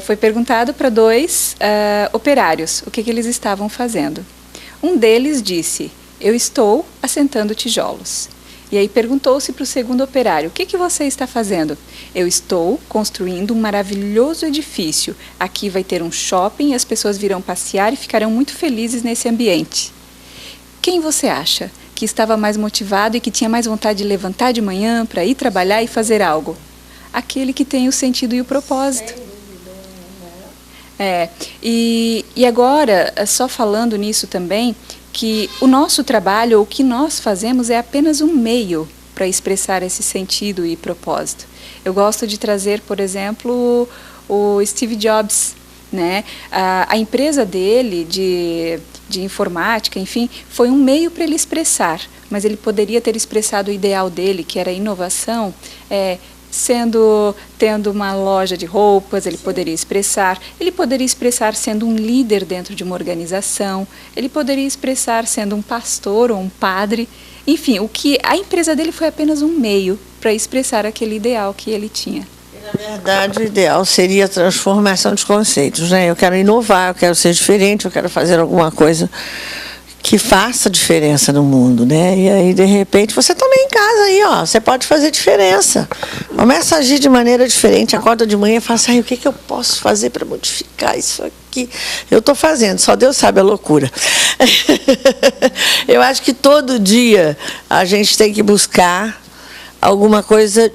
[SPEAKER 4] foi perguntado para 2 operários o que eles estavam fazendo. Um deles disse: eu estou assentando tijolos. E aí perguntou-se para o segundo operário, o que você está fazendo? Eu estou construindo um maravilhoso edifício. Aqui vai ter um shopping, as pessoas virão passear e ficarão muito felizes nesse ambiente. Quem você acha que estava mais motivado e que tinha mais vontade de levantar de manhã para ir trabalhar e fazer algo? Aquele que tem o sentido e o propósito. E agora, só falando nisso também, que o nosso trabalho, o que nós fazemos é apenas um meio para expressar esse sentido e propósito. Eu gosto de trazer, por exemplo, o Steve Jobs, né? A empresa dele de informática, enfim, foi um meio para ele expressar, mas ele poderia ter expressado o ideal dele, que era a inovação, tendo uma loja de roupas, ele poderia expressar sendo um líder dentro de uma organização, ele poderia expressar sendo um pastor ou um padre, enfim, a empresa dele foi apenas um meio para expressar aquele ideal que ele tinha.
[SPEAKER 1] Na verdade, o ideal seria a transformação de conceitos, né? Eu quero inovar, eu quero ser diferente, eu quero fazer alguma coisa que faça diferença no mundo, né? E aí, de repente, você também em casa aí, ó, você pode fazer diferença. Começa a agir de maneira diferente, acorda de manhã e fala assim, o que eu posso fazer para modificar isso aqui? Eu estou fazendo, só Deus sabe a loucura. Eu acho que todo dia a gente tem que buscar alguma coisa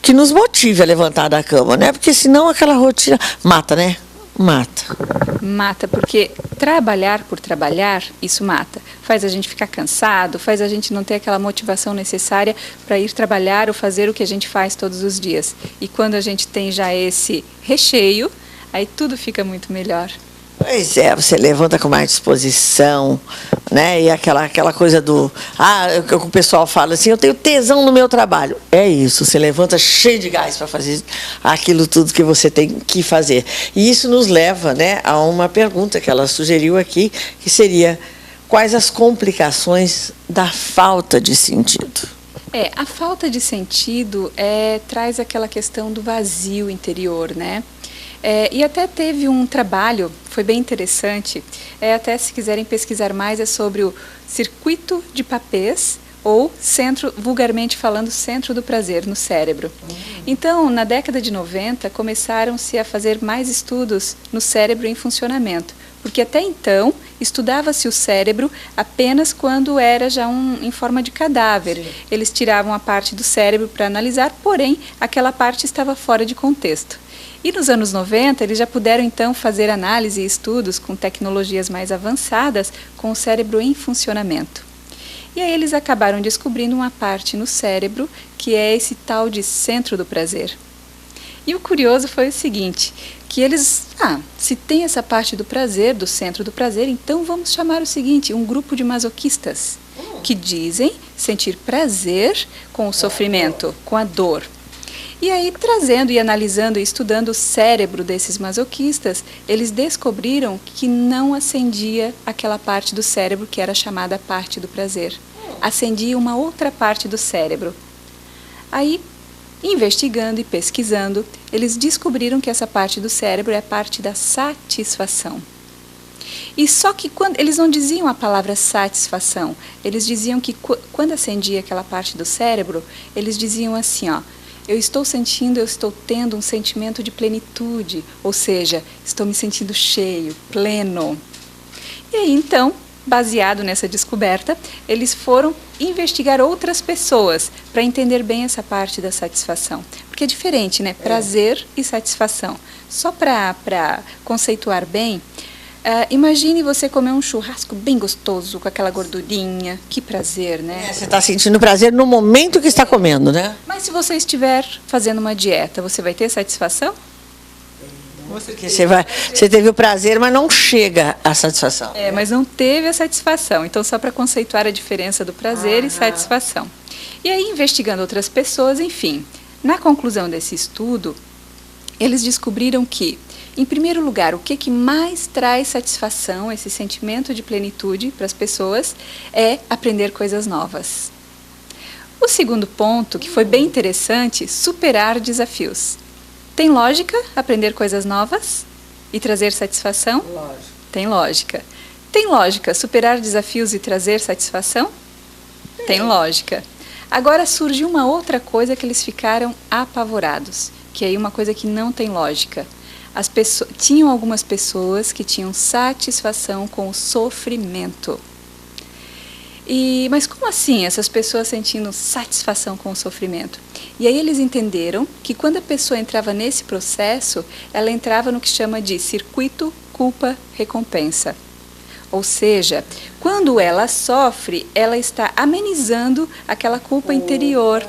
[SPEAKER 1] que nos motive a levantar da cama, né? Porque senão aquela rotina mata, né? Mata,
[SPEAKER 4] porque trabalhar por trabalhar, isso mata. Faz a gente ficar cansado, faz a gente não ter aquela motivação necessária para ir trabalhar ou fazer o que a gente faz todos os dias. E quando a gente tem já esse recheio, aí tudo fica muito melhor.
[SPEAKER 1] Pois é, você levanta com mais disposição, né? E aquela coisa que o pessoal fala assim, eu tenho tesão no meu trabalho. É isso, você levanta cheio de gás para fazer aquilo tudo que você tem que fazer. E isso nos leva, né, a uma pergunta que ela sugeriu aqui, que seria: quais as complicações da falta de sentido?
[SPEAKER 4] A falta de sentido traz aquela questão do vazio interior, né? E até teve um trabalho, foi bem interessante, até se quiserem pesquisar mais, é sobre o circuito de Papez, ou centro, vulgarmente falando, centro do prazer no cérebro. Então, na década de 90, começaram-se a fazer mais estudos no cérebro em funcionamento, porque até então estudava-se o cérebro apenas quando era já em forma de cadáver. Sim. Eles tiravam a parte do cérebro para analisar, porém, aquela parte estava fora de contexto. E nos anos 90, eles já puderam então fazer análise e estudos com tecnologias mais avançadas com o cérebro em funcionamento. E aí eles acabaram descobrindo uma parte no cérebro que é esse tal de centro do prazer. E o curioso foi o seguinte, que eles, se tem essa parte do prazer, do centro do prazer, então vamos chamar o seguinte, um grupo de masoquistas, que dizem sentir prazer com o sofrimento, com a dor. E aí, trazendo e analisando e estudando o cérebro desses masoquistas, eles descobriram que não acendia aquela parte do cérebro que era chamada parte do prazer. Acendia uma outra parte do cérebro. Aí, investigando e pesquisando, eles descobriram que essa parte do cérebro é a parte da satisfação. E só que quando eles não diziam a palavra satisfação, eles diziam que quando acendia aquela parte do cérebro, eles diziam assim, eu estou tendo um sentimento de plenitude, ou seja, estou me sentindo cheio, pleno. E aí, então, baseado nessa descoberta, eles foram investigar outras pessoas para entender bem essa parte da satisfação. Porque é diferente, né? Prazer e satisfação. Só para conceituar bem, imagine você comer um churrasco bem gostoso, com aquela gordurinha. Que prazer, né?
[SPEAKER 1] Você está sentindo prazer no momento que está comendo, né?
[SPEAKER 4] Mas se você estiver fazendo uma dieta, você vai ter satisfação?
[SPEAKER 1] Porque você teve o prazer, mas não chega à satisfação.
[SPEAKER 4] Mas não teve a satisfação. Então, só para conceituar a diferença do prazer e satisfação. E aí, investigando outras pessoas, enfim, na conclusão desse estudo, eles descobriram que, em primeiro lugar, o que mais traz satisfação, esse sentimento de plenitude para as pessoas, é aprender coisas novas. O segundo ponto, que foi bem interessante, superar desafios. Tem lógica aprender coisas novas e trazer satisfação?
[SPEAKER 1] Lógico.
[SPEAKER 4] Tem lógica. Tem lógica superar desafios e trazer satisfação? Tem lógica. Agora surge uma outra coisa que eles ficaram apavorados, que é uma coisa que não tem lógica. Tinham algumas pessoas que tinham satisfação com o sofrimento. Mas como assim essas pessoas sentindo satisfação com o sofrimento? E aí eles entenderam que quando a pessoa entrava nesse processo, ela entrava no que chama de circuito culpa-recompensa. Ou seja, quando ela sofre, ela está amenizando aquela culpa interior.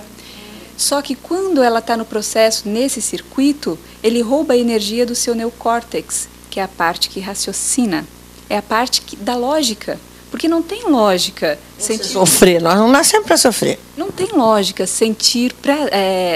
[SPEAKER 4] Só que quando ela está no processo, nesse circuito, ele rouba a energia do seu neocórtex, que é a parte que raciocina, é a parte da lógica. Porque não tem lógica
[SPEAKER 1] sofrer, nós não nascemos para sofrer.
[SPEAKER 4] Não tem lógica sentir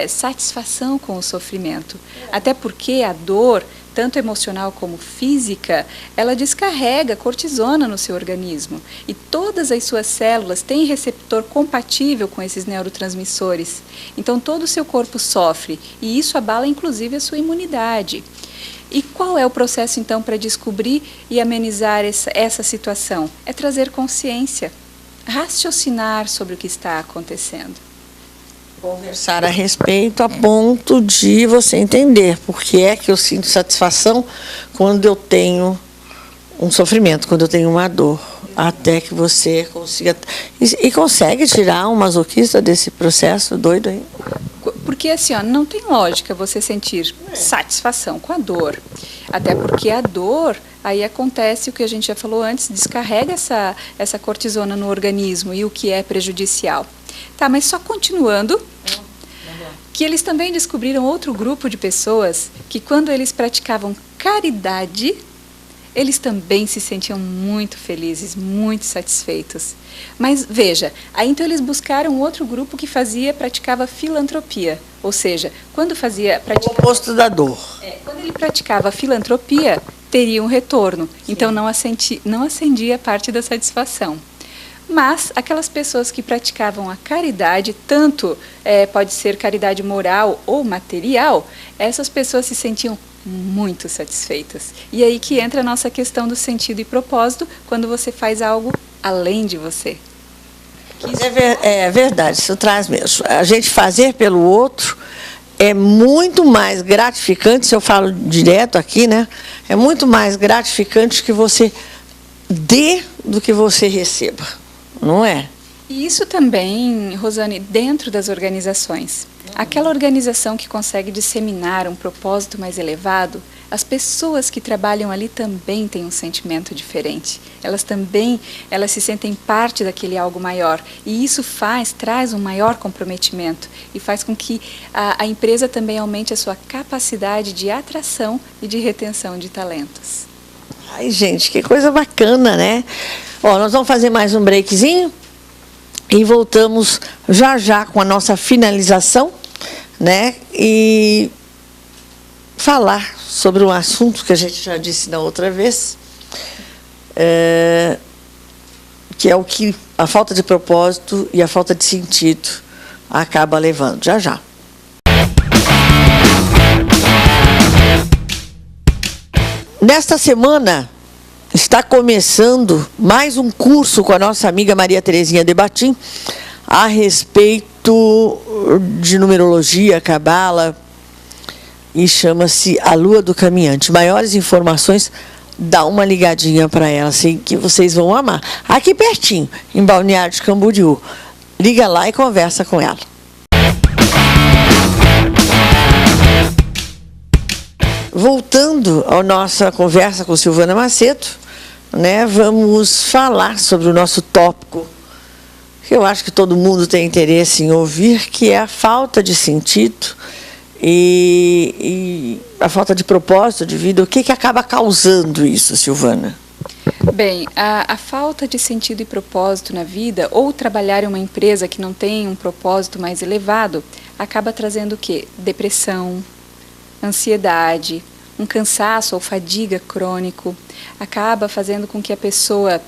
[SPEAKER 4] satisfação com o sofrimento. Até porque a dor, tanto emocional como física, ela descarrega cortisona no seu organismo. E todas as suas células têm receptor compatível com esses neurotransmissores. Então todo o seu corpo sofre e isso abala inclusive a sua imunidade. E qual é o processo, então, para descobrir e amenizar essa situação? É trazer consciência, raciocinar sobre o que está acontecendo.
[SPEAKER 1] Conversar a respeito a ponto de você entender por que é que eu sinto satisfação quando eu tenho um sofrimento, quando eu tenho uma dor. Até que você consiga... E consegue tirar um masoquista desse processo doido aí?
[SPEAKER 4] Porque assim, não tem lógica você sentir satisfação com a dor. Até porque a dor, aí acontece o que a gente já falou antes, descarrega essa cortisona no organismo e o que é prejudicial. Tá, mas só continuando, que eles também descobriram outro grupo de pessoas que quando eles praticavam caridade, eles também se sentiam muito felizes, muito satisfeitos. Mas veja, aí então eles buscaram outro grupo que praticava filantropia. Ou seja, quando
[SPEAKER 1] o oposto da dor.
[SPEAKER 4] Quando ele praticava filantropia, teria um retorno. Sim. Então não acendia a parte da satisfação. Mas aquelas pessoas que praticavam a caridade, tanto pode ser caridade moral ou material, essas pessoas se sentiam muito satisfeitas. E aí que entra a nossa questão do sentido e propósito, quando você faz algo além de você.
[SPEAKER 1] É verdade, isso traz mesmo. A gente fazer pelo outro é muito mais gratificante, se eu falo direto aqui, né? É muito mais gratificante que você dê do que você receba, não é?
[SPEAKER 4] E isso também, Rosane, dentro das organizações. Aquela organização que consegue disseminar um propósito mais elevado, as pessoas que trabalham ali também têm um sentimento diferente. Elas se sentem parte daquele algo maior. E isso traz um maior comprometimento e faz com que a empresa também aumente a sua capacidade de atração e de retenção de talentos.
[SPEAKER 1] Ai, gente, que coisa bacana, né? Ó, nós vamos fazer mais um breakzinho e voltamos já com a nossa finalização, né? E falar sobre um assunto que a gente já disse na outra vez, que é o que a falta de propósito e a falta de sentido acaba levando. Já. Nesta semana está começando mais um curso com a nossa amiga Maria Terezinha Debatim a respeito de numerologia, cabala, e chama-se A Lua do Caminhante. Maiores informações, dá uma ligadinha para ela, assim, que vocês vão amar. Aqui pertinho, em Balneário de Camboriú. Liga lá e conversa com ela. Voltando à nossa conversa com Silvana Macedo, né, vamos falar sobre o nosso tópico, que eu acho que todo mundo tem interesse em ouvir, que é a falta de sentido e a falta de propósito de vida. O que acaba causando isso, Silvana?
[SPEAKER 4] Bem, a falta de sentido e propósito na vida, ou trabalhar em uma empresa que não tem um propósito mais elevado, acaba trazendo o quê? Depressão, ansiedade, um cansaço ou fadiga crônico, acaba fazendo com que a pessoa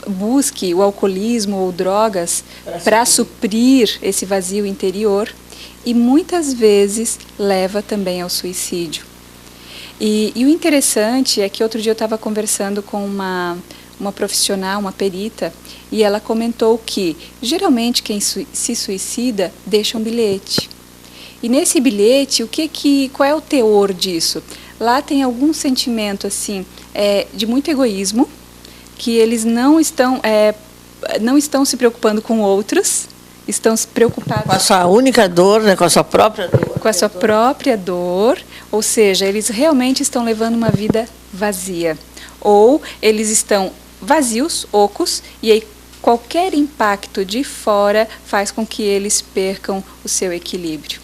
[SPEAKER 4] busque o alcoolismo ou drogas para suprir esse vazio interior, e muitas vezes leva também ao suicídio. E o interessante é que outro dia eu estava conversando com uma profissional, uma perita, e ela comentou que geralmente quem se suicida deixa um bilhete. E nesse bilhete, qual é o teor disso? Lá tem algum sentimento assim, de muito egoísmo, que eles não estão se preocupando com outros, estão se preocupados
[SPEAKER 1] com a sua única dor, né? Com a sua própria dor.
[SPEAKER 4] Com a sua própria dor, ou seja, eles realmente estão levando uma vida vazia. Ou eles estão vazios, ocos, e aí qualquer impacto de fora faz com que eles percam o seu equilíbrio.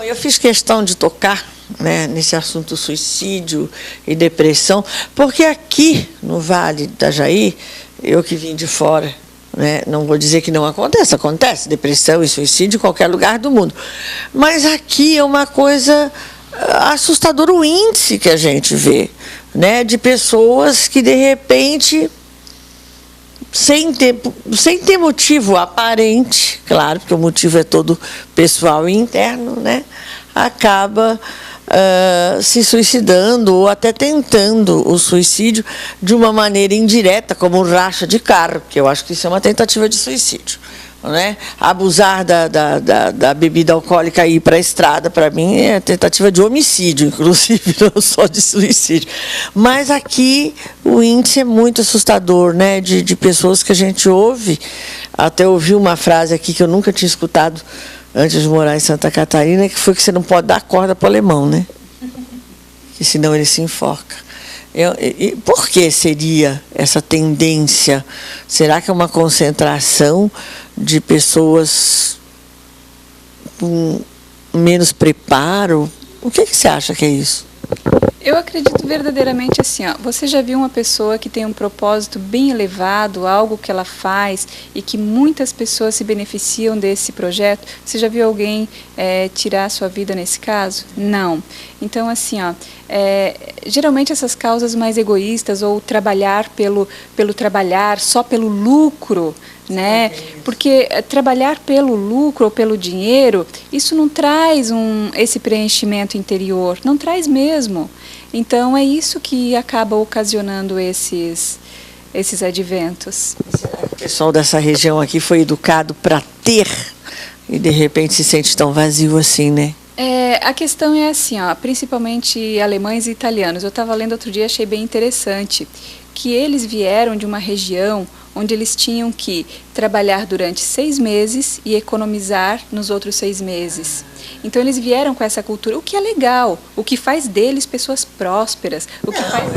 [SPEAKER 1] Eu fiz questão de tocar, né, nesse assunto suicídio e depressão, porque aqui no Vale do Itajaí, eu que vim de fora, né, não vou dizer que não acontece depressão e suicídio em qualquer lugar do mundo, mas aqui é uma coisa assustadora o índice que a gente vê, né, de pessoas que de repente, sem ter motivo aparente, claro, porque o motivo é todo pessoal e interno, né, acaba se suicidando ou até tentando o suicídio de uma maneira indireta, como racha de carro, que eu acho que isso é uma tentativa de suicídio, né? Abusar da bebida alcoólica e ir para a estrada, para mim, é tentativa de homicídio, inclusive, não só de suicídio. Mas aqui o índice é muito assustador, né? De pessoas que a gente ouve. Até ouvi uma frase aqui que eu nunca tinha escutado antes de morar em Santa Catarina, que foi que você não pode dar corda para o alemão, né? Que senão ele se enforca. E por que seria essa tendência? Será que é uma concentração de pessoas com menos preparo? O que você acha que é isso?
[SPEAKER 4] Eu acredito verdadeiramente assim, ó, você já viu uma pessoa que tem um propósito bem elevado, algo que ela faz e que muitas pessoas se beneficiam desse projeto? Você já viu alguém tirar a sua vida nesse caso? Não. Então, assim, ó, geralmente essas causas mais egoístas ou trabalhar pelo trabalhar, só pelo lucro, né? Porque trabalhar pelo lucro ou pelo dinheiro, isso não traz esse preenchimento interior, não traz mesmo. Então é isso que acaba ocasionando esses adventos.
[SPEAKER 1] O pessoal dessa região aqui foi educado para ter e de repente se sente tão vazio assim, né?
[SPEAKER 4] A questão é assim, ó, principalmente alemães e italianos. Eu estava lendo outro dia, achei bem interessante, que eles vieram de uma região onde eles tinham que trabalhar durante 6 meses e economizar nos outros 6 meses. Então eles vieram com essa cultura, o que é legal, o que faz deles pessoas prósperas.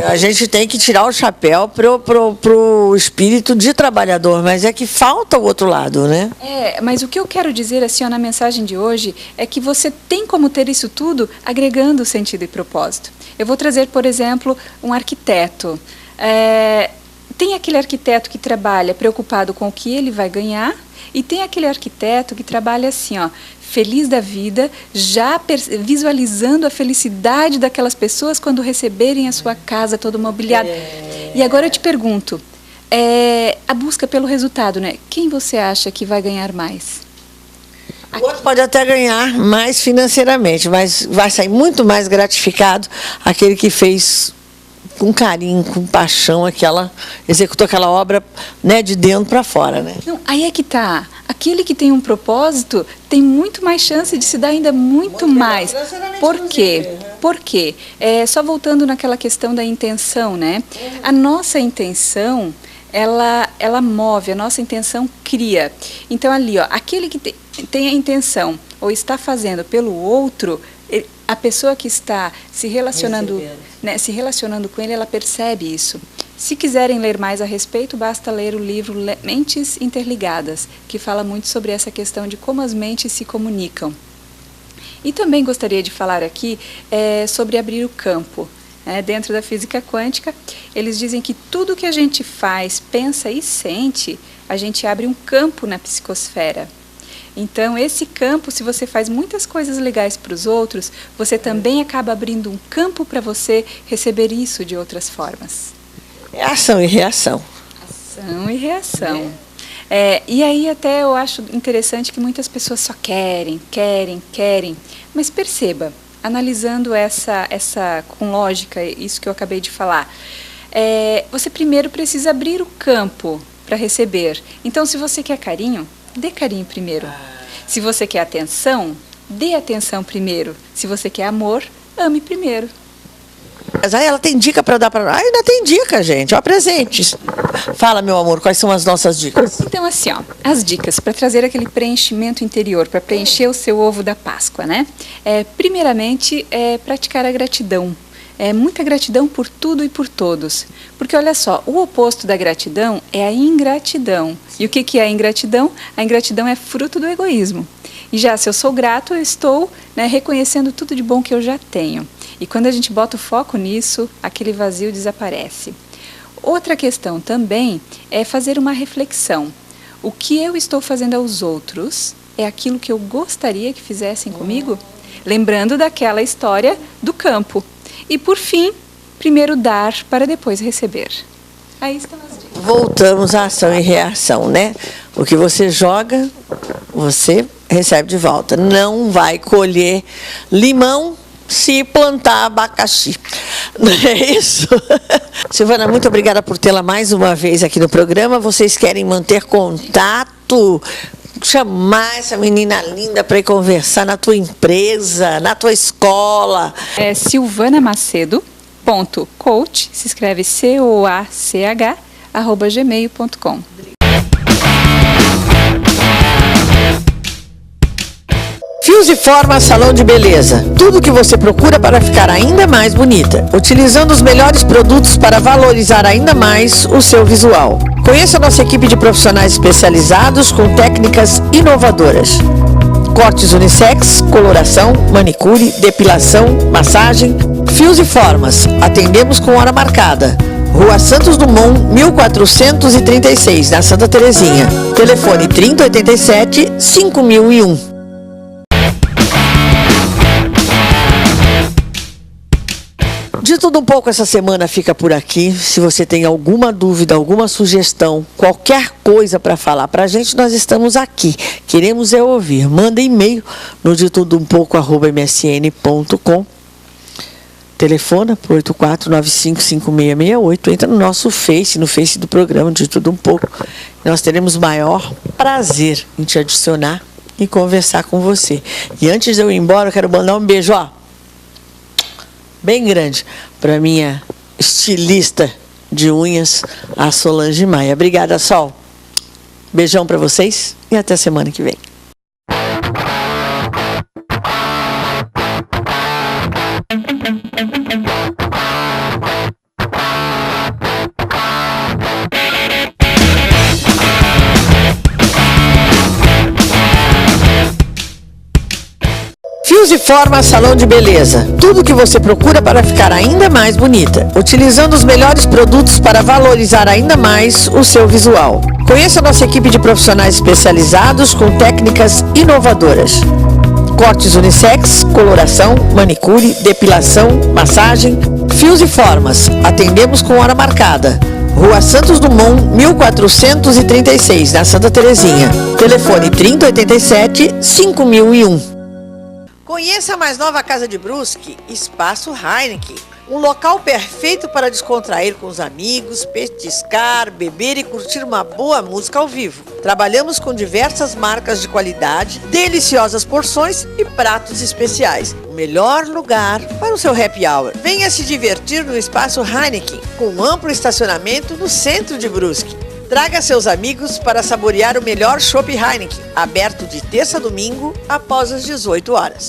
[SPEAKER 1] A gente tem que tirar o chapéu pro espírito de trabalhador, mas é que falta o outro lado, né?
[SPEAKER 4] Mas o que eu quero dizer assim, ó, na mensagem de hoje é que você tem como ter isso tudo agregando sentido e propósito. Eu vou trazer, por exemplo, um arquiteto. Tem aquele arquiteto que trabalha preocupado com o que ele vai ganhar e tem aquele arquiteto que trabalha assim, ó, feliz da vida, já visualizando a felicidade daquelas pessoas quando receberem a sua casa toda mobiliada. E agora eu te pergunto, a busca pelo resultado, né? Quem você acha que vai ganhar mais?
[SPEAKER 1] O outro pode até ganhar mais financeiramente, mas vai sair muito mais gratificado aquele que fez com carinho, com paixão, executou aquela obra, né, de dentro para fora, né?
[SPEAKER 4] Não, aí é que tá. Aquele que tem um propósito tem muito mais chance de se dar ainda muito mais. Por quê? Por quê? Só voltando naquela questão da intenção, né? A nossa intenção, ela move, a nossa intenção cria. Então ali, ó, aquele que tem a intenção ou está fazendo pelo outro, a pessoa que está se relacionando com ele, ela percebe isso. Se quiserem ler mais a respeito, basta ler o livro Mentes Interligadas, que fala muito sobre essa questão de como as mentes se comunicam. E também gostaria de falar aqui sobre abrir o campo. Dentro da física quântica, eles dizem que tudo que a gente faz, pensa e sente, a gente abre um campo na psicosfera. Então, esse campo, se você faz muitas coisas legais para os outros, você também acaba abrindo um campo para você receber isso de outras formas.
[SPEAKER 1] É ação e reação.
[SPEAKER 4] Ação e reação. E aí até eu acho interessante que muitas pessoas só querem. Mas perceba, analisando essa com lógica, isso que eu acabei de falar, você primeiro precisa abrir o campo para receber. Então, se você quer carinho, dê carinho primeiro. Se você quer atenção, dê atenção primeiro. Se você quer amor, ame primeiro.
[SPEAKER 1] Mas aí ela tem dica para dar para... ainda tem dica, gente. Ó, presentes. Fala, meu amor, quais são as nossas dicas?
[SPEAKER 4] Então, assim, ó, as dicas para trazer aquele preenchimento interior, para preencher o seu ovo da Páscoa, né? Primeiramente, praticar a gratidão. Muita gratidão por tudo e por todos. Porque, olha só, o oposto da gratidão é a ingratidão. E o que é a ingratidão? A ingratidão é fruto do egoísmo. E já, se eu sou grato, eu estou, né, reconhecendo tudo de bom que eu já tenho. E quando a gente bota o foco nisso, aquele vazio desaparece. Outra questão também é fazer uma reflexão. O que eu estou fazendo aos outros é aquilo que eu gostaria que fizessem comigo? Lembrando daquela história do campo. E, por fim, primeiro dar para depois receber. Aí estão as dicas.
[SPEAKER 1] Voltamos à ação e reação, né? O que você joga, você recebe de volta. Não vai colher limão se plantar abacaxi. Não é isso? Silvana, muito obrigada por tê-la mais uma vez aqui no programa. Vocês querem manter contato? Chamar essa menina linda para ir conversar na tua empresa, na tua escola.
[SPEAKER 4] silvanamacedo.coach, se escreve COACH, @gmail.com.
[SPEAKER 1] Fios e Forma Salão de Beleza. Tudo que você procura para ficar ainda mais bonita. Utilizando os melhores produtos para valorizar ainda mais o seu visual. Conheça a nossa equipe de profissionais especializados com técnicas inovadoras. Cortes unissex, coloração, manicure, depilação, massagem. Fios e Formas, atendemos com hora marcada. Rua Santos Dumont, 1436, na Santa Terezinha. Telefone 3087-5001. De tudo um pouco, essa semana fica por aqui. Se você tem alguma dúvida, alguma sugestão, qualquer coisa para falar para a gente, nós estamos aqui. Queremos é ouvir. Manda e-mail no detudoumpouco@msn.com. Telefona por 84955668. Entra no nosso Face, no Face do programa De Tudo Um Pouco. Nós teremos o maior prazer em te adicionar e conversar com você. E antes de eu ir embora, eu quero mandar um beijo, bem grande, para minha estilista de unhas, a Solange Maia. Obrigada, Sol. Beijão para vocês e até semana que vem. Fios e Formas Salão de Beleza. Tudo que você procura para ficar ainda mais bonita. Utilizando os melhores produtos para valorizar ainda mais o seu visual. Conheça a nossa equipe de profissionais especializados com técnicas inovadoras. Cortes unissex, coloração, manicure, depilação, massagem. Fios e Formas. Atendemos com hora marcada. Rua Santos Dumont, 1436, na Santa Terezinha. Telefone 3087-5001. Conheça a mais nova casa de Brusque, Espaço Heineken. Um local perfeito para descontrair com os amigos, petiscar, beber e curtir uma boa música ao vivo. Trabalhamos com diversas marcas de qualidade, deliciosas porções e pratos especiais. O melhor lugar para o seu happy hour. Venha se divertir no Espaço Heineken, com amplo estacionamento no centro de Brusque. Traga seus amigos para saborear o melhor chopp Heineken, aberto de terça a domingo após as 18 horas.